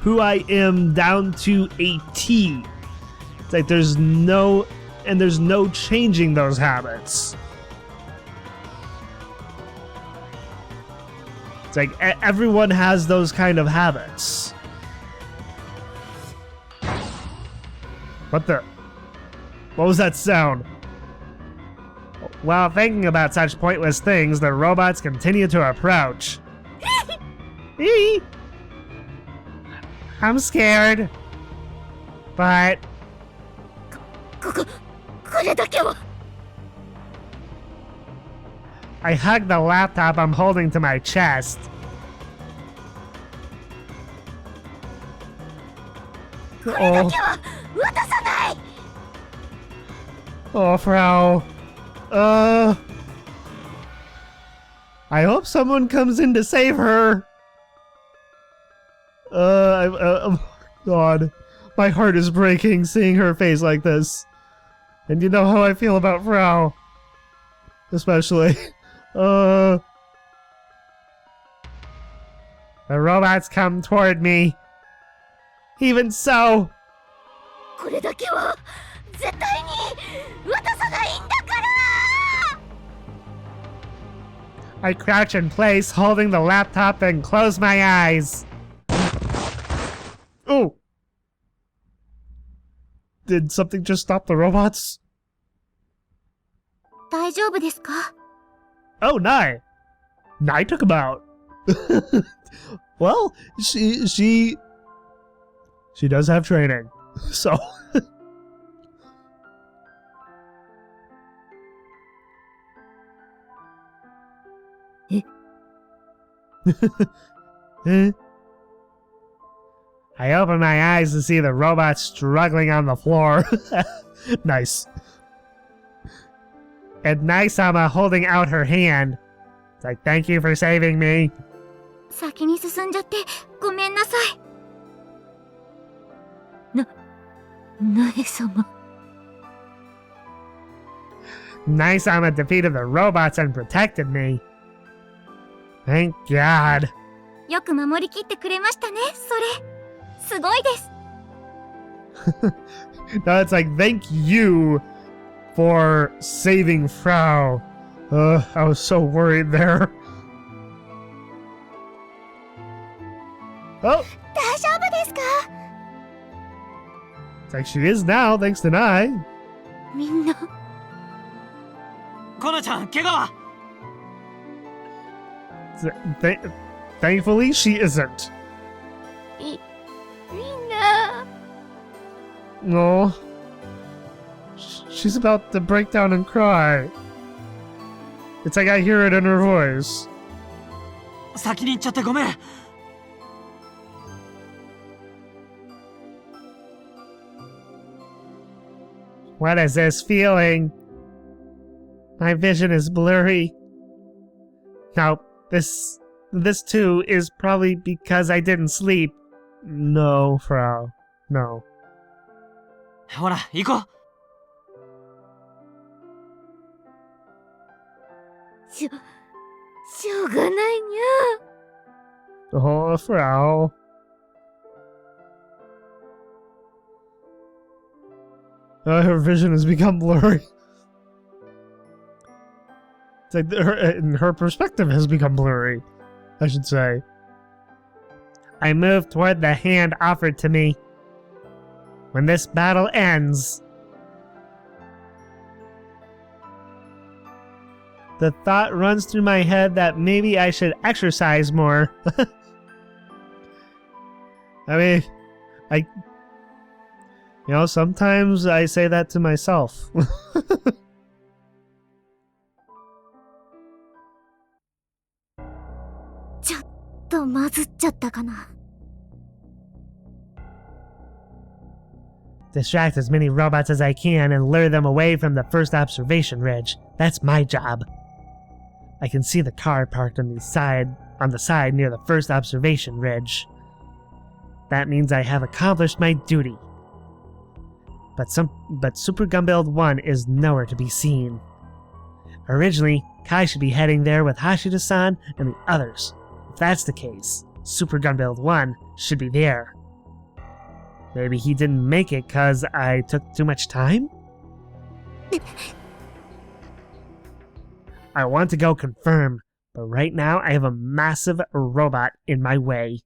A: who I am down to a T. It's like there's no changing those habits. It's like everyone has those kind of habits. What was that sound? While thinking about such pointless things, the robots continue to approach. I'm scared. But
F: これだけは。
A: I hug the laptop I'm holding to my chest.
F: これだけは渡さない。
A: Oh, Frau. I hope someone comes in to save her. God. My heart is breaking seeing her face like this. And you know how I feel about Frau. Especially. The robots come toward me. Even so.
F: これだけは絶対に渡さないんだから。
A: I crouch in place, holding the laptop and close my eyes. Oh! Did something just stop the robots?
F: 大丈夫ですか？
A: Oh, Nae! Nae took him out. Well, she does have training, so... I open my eyes to see the robot struggling on the floor. Nice. And Nae-sama holding out her hand. It's like, thank you for saving me.
F: 先に進んじゃってごめんなさい。ナエ様。
A: Nae-sama defeated the robots and protected me. Thank God.
F: よく守りきってくれましたね、それ。すごいです。
A: No, it's like, thank you for saving Frau. I was so worried there. Oh!
F: 大丈夫ですか？
A: It's like she is now, thanks to Nae.
F: みんな。
B: コナちゃん、怪我は？
A: Thankfully, she isn't.
F: みんな
A: No. She's about to break down and cry. It's like I hear it in her voice.
B: 先に行っちゃってごめん。
A: What is this feeling? My vision is blurry. Now, this too is probably because I didn't sleep. No, Frau. No.
B: ほら、行こう。
F: しょうがないにゃ。
A: Oh, Frau. Her vision has become blurry. It's like her perspective has become blurry, I should say. I move toward the hand offered to me. When this battle ends, the thought runs through my head that maybe I should exercise more. I mean, sometimes I say that to myself.
F: ちょっとまずっちゃったかな。
A: Distract as many robots as I can and lure them away from the first observation ridge. That's my job. I can see the car parked on the side near the first observation ridge. That means I have accomplished my duty. But Super Gunbuild 1 is nowhere to be seen. Originally, Kai should be heading there with Hashida-san and the others. If that's the case, Super Gunbuild 1 should be there. Maybe he didn't make it cause I took too much time? I want to go confirm, but right now I have a massive robot in my way.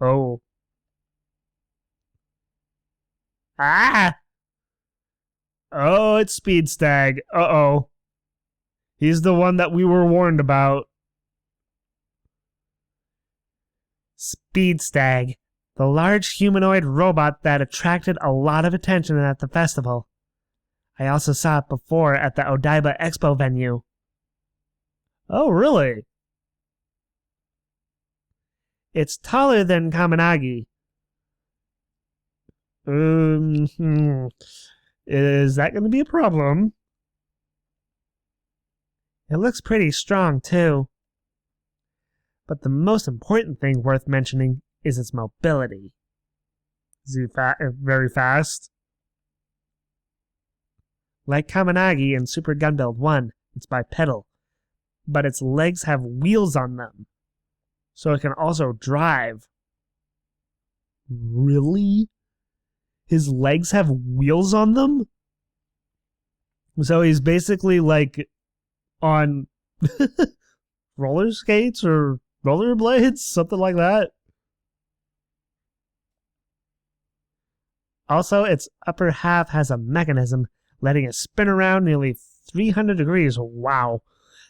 A: Oh. Ah! Oh, it's Speed Stag. Uh-oh. He's the one that we were warned about. Speed Stag, the large humanoid robot that attracted a lot of attention at the festival. I also saw it before at the Odaiba Expo venue. Oh, really? It's taller than Kaminagi. Is that going to be a problem? It looks pretty strong, too. But the most important thing worth mentioning is its mobility. Is it very fast? Like Kaminagi in Super Gunbuild 1, it's bipedal, but its legs have wheels on them, so it can also drive. Really? His legs have wheels on them? So he's basically like on roller skates or rollerblades, something like that. Also, its upper half has a mechanism letting it spin around nearly 300 degrees. Wow.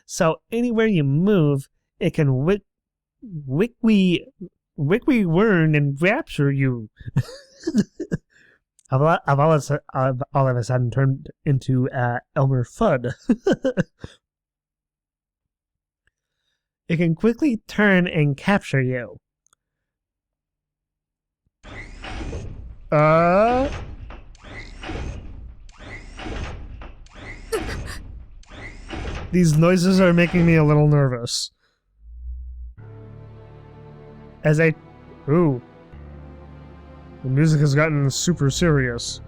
A: So anywhere you move, it can wickly whirl and rapture you. I've all of a sudden turned into Elmer Fudd. It can quickly turn and capture you. These noises are making me a little nervous. Ooh. The music has gotten super serious.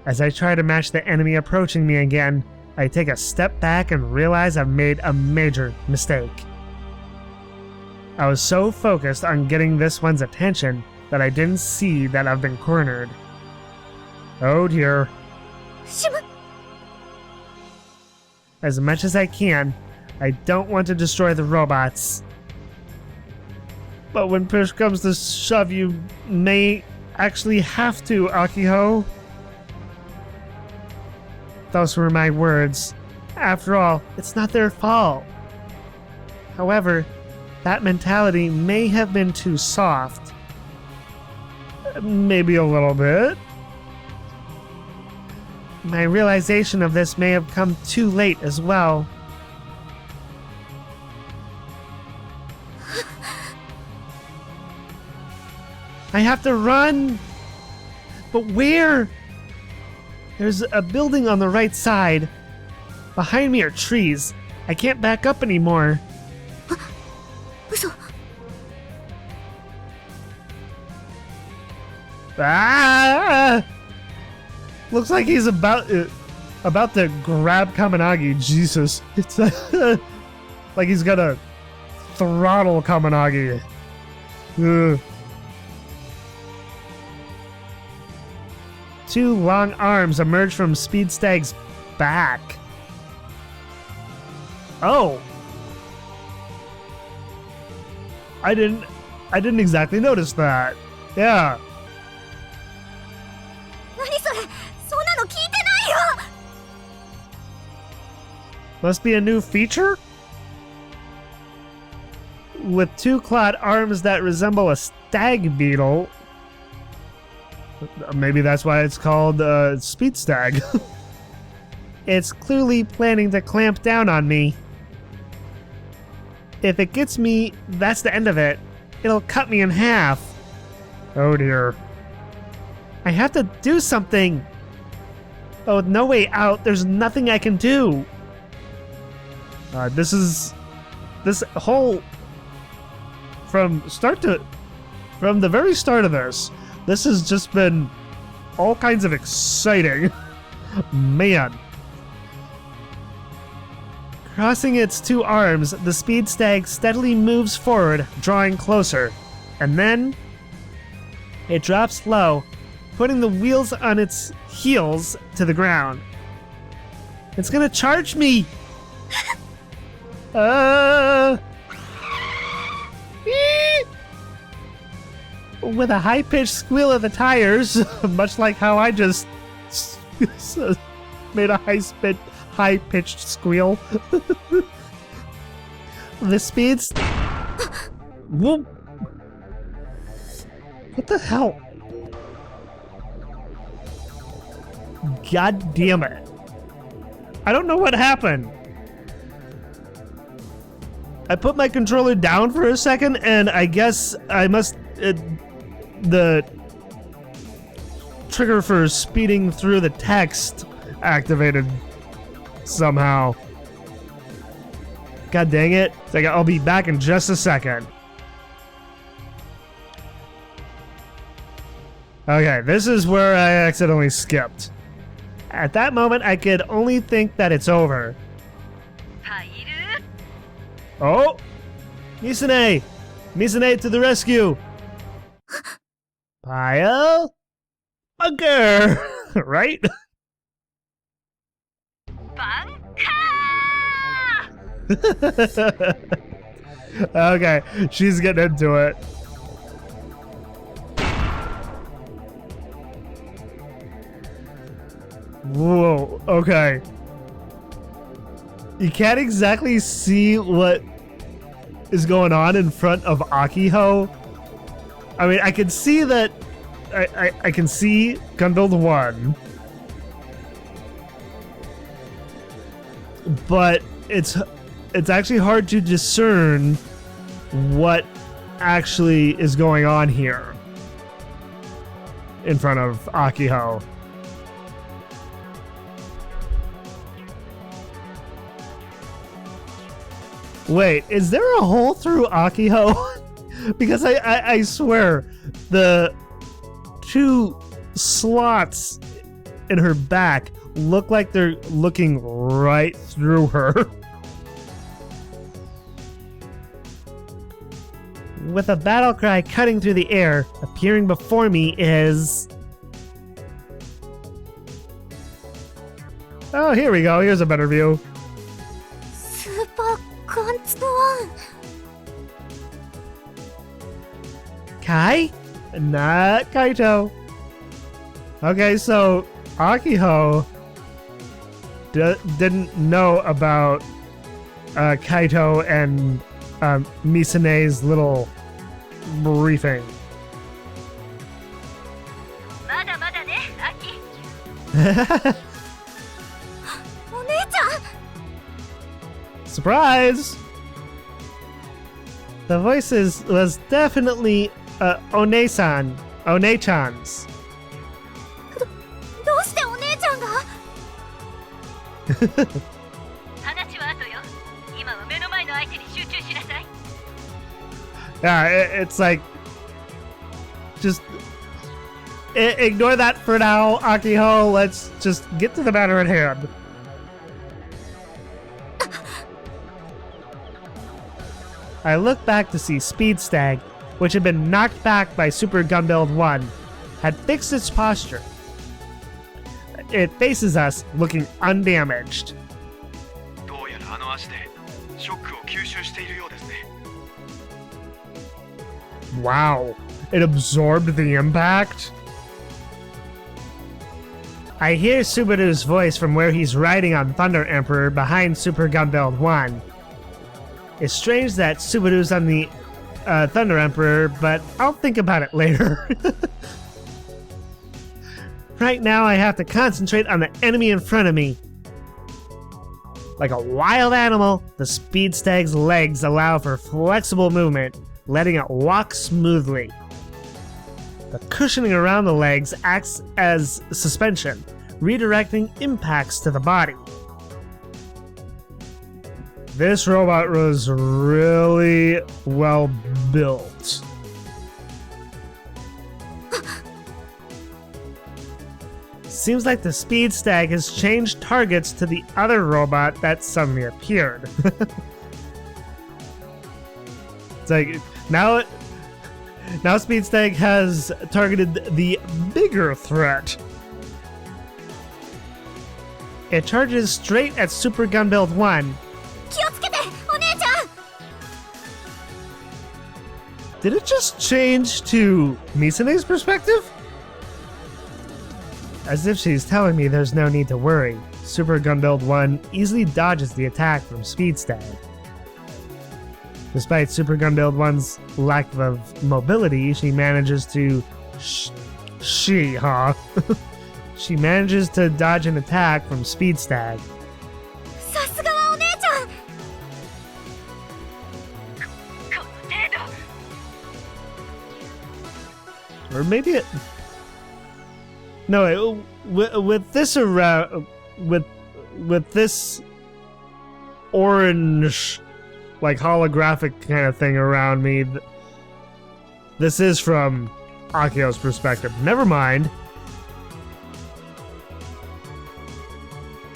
A: As I try to match the enemy approaching me again, I take a step back and realize I've made a major mistake. I was so focused on getting this one's attention that I didn't see that I've been cornered. Oh dear. As much as I can, I don't want to destroy the robots. But when push comes to shove, you may actually have to, Akiho. Those were my words. After all, it's not their fault. However, that mentality may have been too soft. Maybe a little bit. My realization of this may have come too late as well. I have to run! But where? There's a building on the right side. Behind me are trees. I can't back up anymore.
F: 嘘。
A: Ah! Looks like he's about to grab Kaminagi. Jesus. It's like he's gonna throttle Kaminagi. Ugh. Two long arms emerge from Speed Stag's back. Oh. I didn't exactly notice that. Yeah.
F: 何それ、そんなの聞いてないよ。
A: Must be a new feature? With two clawed arms that resemble a stag beetle. Maybe that's why it's called Speed Stag. It's clearly planning to clamp down on me. If it gets me, that's the end of it. It'll cut me in half. Oh dear. I have to do something. But with no way out, there's nothing I can do. This whole... From the very start of this has just been all kinds of exciting. Man. Crossing its two arms, the Speed Stag steadily moves forward, drawing closer. And then it drops low, putting the wheels on its heels to the ground. It's gonna charge me! With a high-pitched squeal of the tires, much like how I just made a high-pitched squeal. The speeds... Whoop. What the hell? God damn it. I don't know what happened. I put my controller down for a second, and I guess I must... the trigger for speeding through the text activated somehow. God dang it. I'll be back in just a second. Okay, this is where I accidentally skipped. At that moment, I could only think that it's over. Oh! Misa-ne! Misa-ne to the rescue! Pile? Bunker! Right? Okay, she's getting into it. Whoa, okay. You can't exactly see what is going on in front of Akiho. I mean, I can see that. I can see Gunbuild 1, but it's actually hard to discern what actually is going on here in front of Akiho. Wait, is there a hole through Akiho? Because I swear, the two slots in her back look like they're looking right through her. With a battle cry cutting through the air, appearing before me is... Oh, here we go. Here's a better view.
F: Super Control.
A: Kai? Not Kaito. Okay, so Akiho didn't know about Kaito and Misa-ne's little briefing.
D: まだまだね、アキ。お姉ちゃん。
A: Surprise! The voices was definitely One-san, One-chan's.
D: どうしてお姉ちゃんが？話は後よ。今は目の前の相手に集中しなさい。
A: Yeah, it's like just ignore that for now, Akiho. Let's just get to the matter at hand. I look back to see Speedstag, which had been knocked back by Super Gunbuild 1, had fixed its posture. It faces us, looking undamaged.
C: どうやらあの足でショックを吸収しているようですね。
A: Wow, it absorbed the impact? I hear Subaru's voice from where he's riding on Thunder Emperor behind Super Gunbuild 1. It's strange that Subaru's on the Thunder Emperor, but I'll think about it later. Right now I have to concentrate on the enemy in front of me. Like a wild animal, the Speedstag's legs allow for flexible movement, letting it walk smoothly. The cushioning around the legs acts as suspension, redirecting impacts to the body. This robot was really well built. Seems like the Speedstag has changed targets to the other robot that suddenly appeared. It's like now Speedstag has targeted the bigger threat. It charges straight at Super Gunbuild 1.
D: 気をつけて、お姉ちゃん。
A: Did it just change to Misa-ne's perspective? As if she's telling me there's no need to worry, Super Gunbuild 1 easily dodges the attack from Speedstag. Despite Super Gunbuild 1's lack of mobility, she manages to... She manages to dodge an attack from Speedstag.
D: さすがはお姉ちゃん。この程度。
A: Or maybe it... No, with this around... With this orange... like holographic kind of thing around me. This is from Akiho's perspective. Never mind.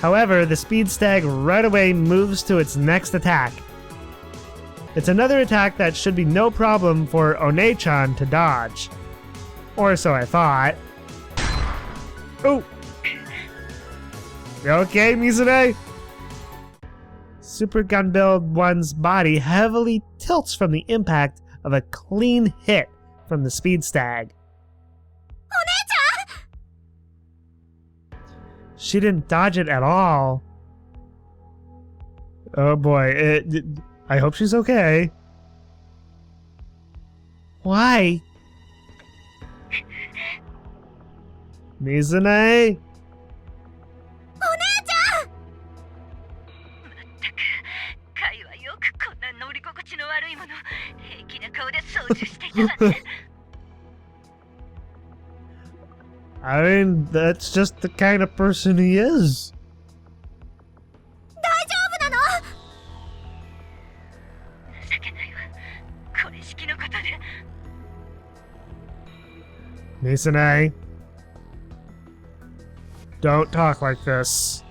A: However, the Speedstag right away moves to its next attack. It's another attack that should be no problem for One-chan to dodge. Or so I thought. Oh! You okay, Misa-ne? Super Gunbuild 1's body heavily tilts from the impact of a clean hit from the Speedstag. She didn't dodge it at all. Oh boy, I hope she's okay. Why? Misa-ne?
D: カイはよくこんな乗り心地の悪いもの平気な顔で操縦していたわね。
A: I mean, that's just the kind of person he is.
D: 大丈夫なの？情けないわ。これ式のことで。
A: Misa-ne, don't talk like this.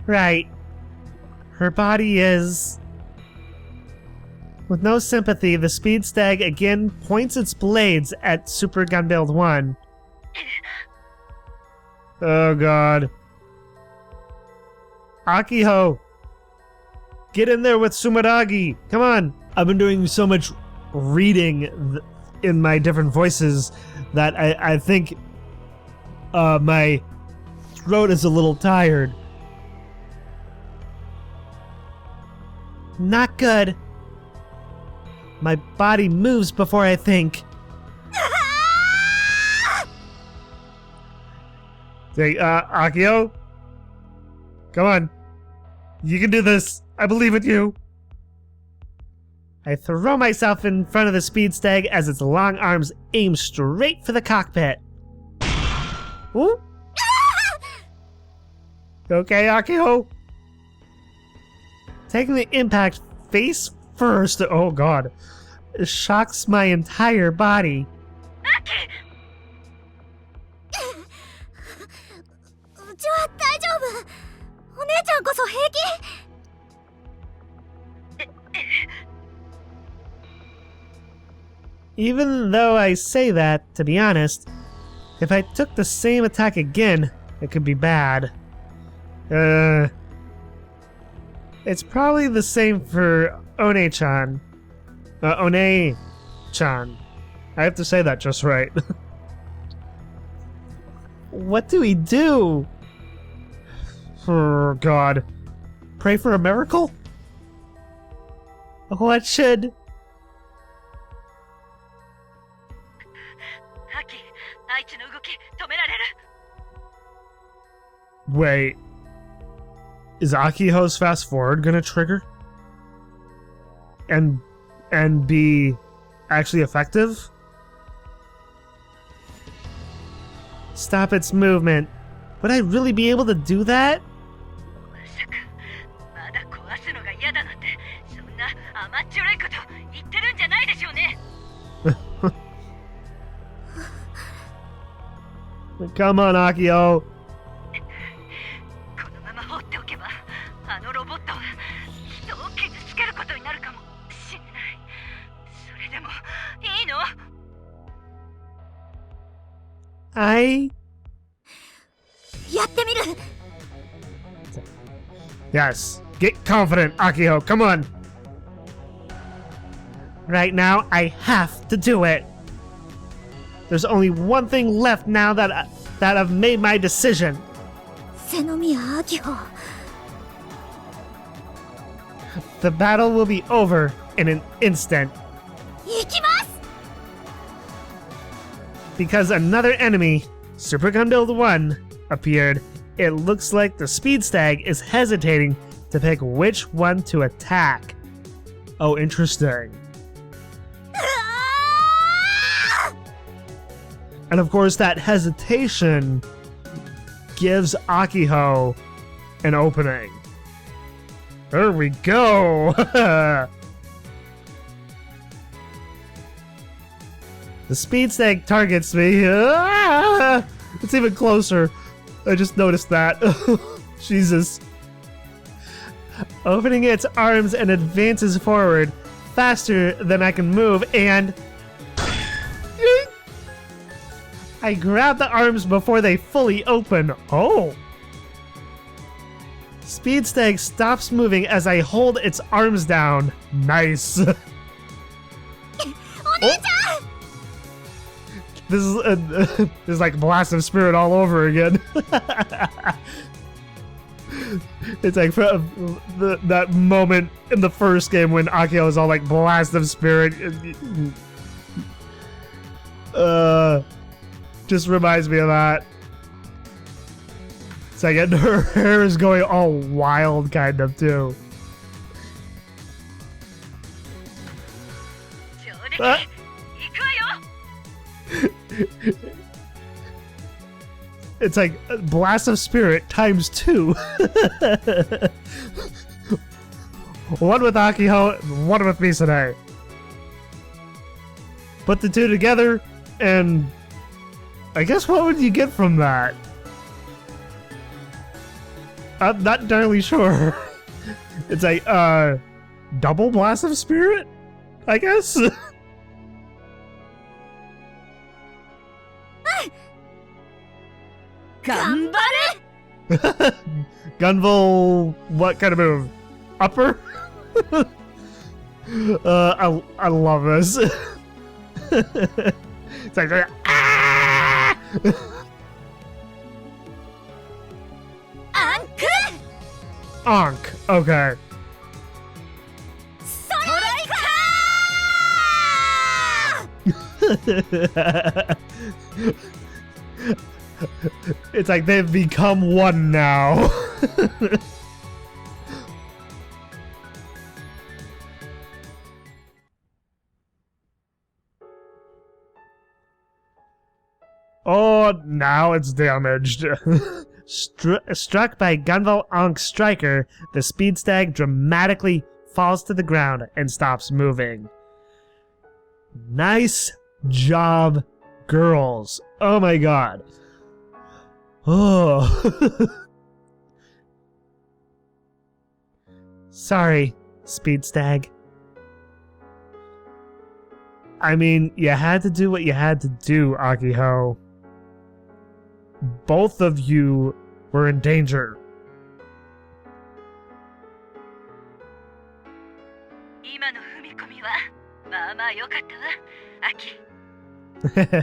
A: Right. Her body is... With no sympathy, the Speedstag again points its blades at Super Gunbuild 1. Oh god. Akiho! Get in there with Sumaragi! Come on! I've been doing so much reading in my different voices that I think my throat is a little tired. Not good. My body moves before I think. Say, Akiho? Come on. You can do this. I believe in you. I throw myself in front of the speed stag as its long arms aim straight for the cockpit. Ooh. Okay, Akiho? Taking the impact face first, oh god, shocks my entire body.
D: うちは大丈夫。お姉ちゃんこそ平気。
A: Even though I say that, to be honest, if I took the same attack again, it could be bad. It's probably the same for One-chan. One-chan. I have to say that just right. What do we do? Oh god. Pray for a miracle? What should...
D: アキ、大地の動き止められる。
A: Wait. Is Akiho's fast forward gonna trigger? And be actually effective? Stop its movement. Would I really be able to do that?
D: まさか、まだ壊すのが嫌だなんて、そんな甘っちょろいこと言ってるんじゃないでしょうね。
A: Come on, Akiho.
D: このまま放っておけば、あのロボットは人を傷つけることになるかもしれない。それでもいいの？ やってみる。
A: Yes. Get confident, Akiho. Come on. Right now, I have to do it. There's only one thing left now that I've made my decision.
D: 瀬宮明穂。
A: The battle will be over in an instant.
D: 行きます。
A: Because another enemy, Super Gun Build 1, appeared, it looks like the Speed Stag is hesitating to pick which one to attack. Oh, interesting. And of course, that hesitation gives Akiho an opening. There we go! The Speed Stag targets me. Ah! It's even closer. I just noticed that. Jesus. Opening its arms and advances forward faster than I can move, and I grab the arms before they fully open. Oh! Speed Stag stops moving as I hold its arms down. Nice. Oh. This is like Blast of Spirit all over again. It's like that moment in the first game when Akiho was all like Blast of Spirit. Just reminds me of that. It's like her hair is going all wild, kind of, too. It's like Blast of Spirit times 2. One with Akiho, and one with Misa-ne. Put the two together, and I guess what would you get from that? I'm not entirely sure. It's like, double Blast of Spirit? I guess? Gunville, what kind of move? Upper? I love this. It's like, ah! Ankh, okay. It's like they've become one now. Oh, now it's damaged. Struck by Gunval Ankh Striker, the speed stag dramatically falls to the ground and stops moving. Nice job, girls. Oh my god. Oh. Sorry, speed stag. I mean, you had to do what you had to do, Akiho. Both of you were in danger.
D: 今の踏み込みはまあまあ良かったわ、アキ。
F: お姉ちゃん、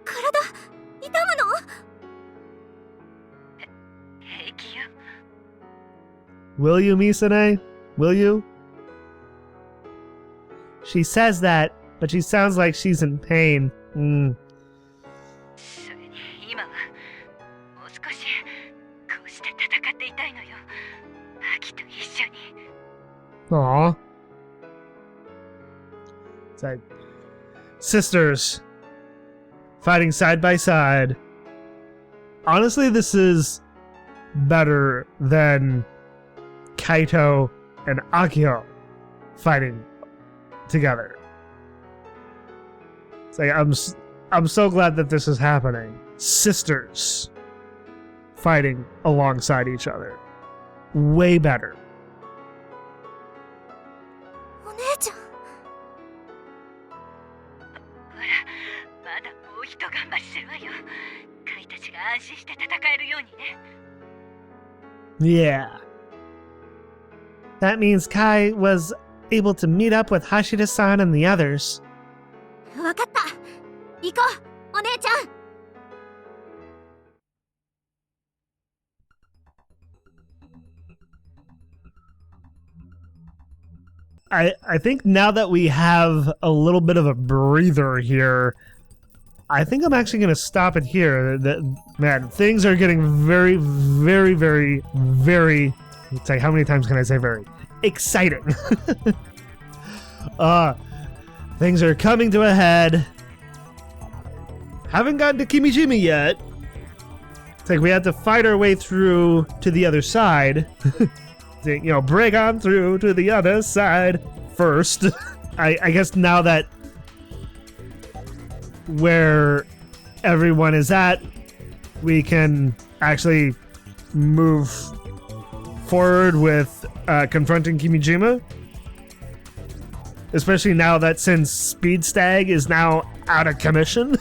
F: 体痛むの？
D: 平気よ。
A: Will you, Misa-ne? Will you? She says that, but she sounds like she's in pain.
D: それに今はもう少しこうして戦っていたいのよ。アキと一緒に。
A: Aww. It's like sisters fighting side by side. Honestly, this is better than Kaito and Akiho fighting together. It's like I'm so glad that this is happening. Sisters fighting alongside each other. Way better.
F: お姉ちゃん。
D: ほら、まだもう一頑張りするわよ。カイたちが安心して戦えるようにね。
A: Yeah. That means Kai was able to meet up with Hashida-san and the others.
F: わかった。行こう、お姉ちゃん。
A: I think now that we have a little bit of a breather here, I think I'm actually going to stop it here. Man, things are getting very, very, very, very... It's like, how many times can I say very? Exciting. Things are coming to a head. Haven't gotten to Kimijima yet. It's like we had to fight our way through to the other side. You know, break on through to the other side first. I guess now that where everyone is at, we can actually move forward with confronting Kimijima. Especially now that since Speed Stag is now out of commission.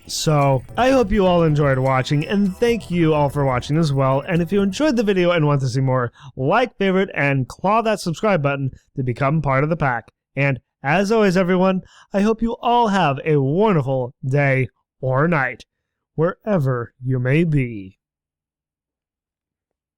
A: So, I hope you all enjoyed watching, and thank you all for watching as well. And if you enjoyed the video and want to see more, like, favorite, and claw that subscribe button to become part of the pack. And as always, everyone, I hope you all have a wonderful day or night, wherever you may be.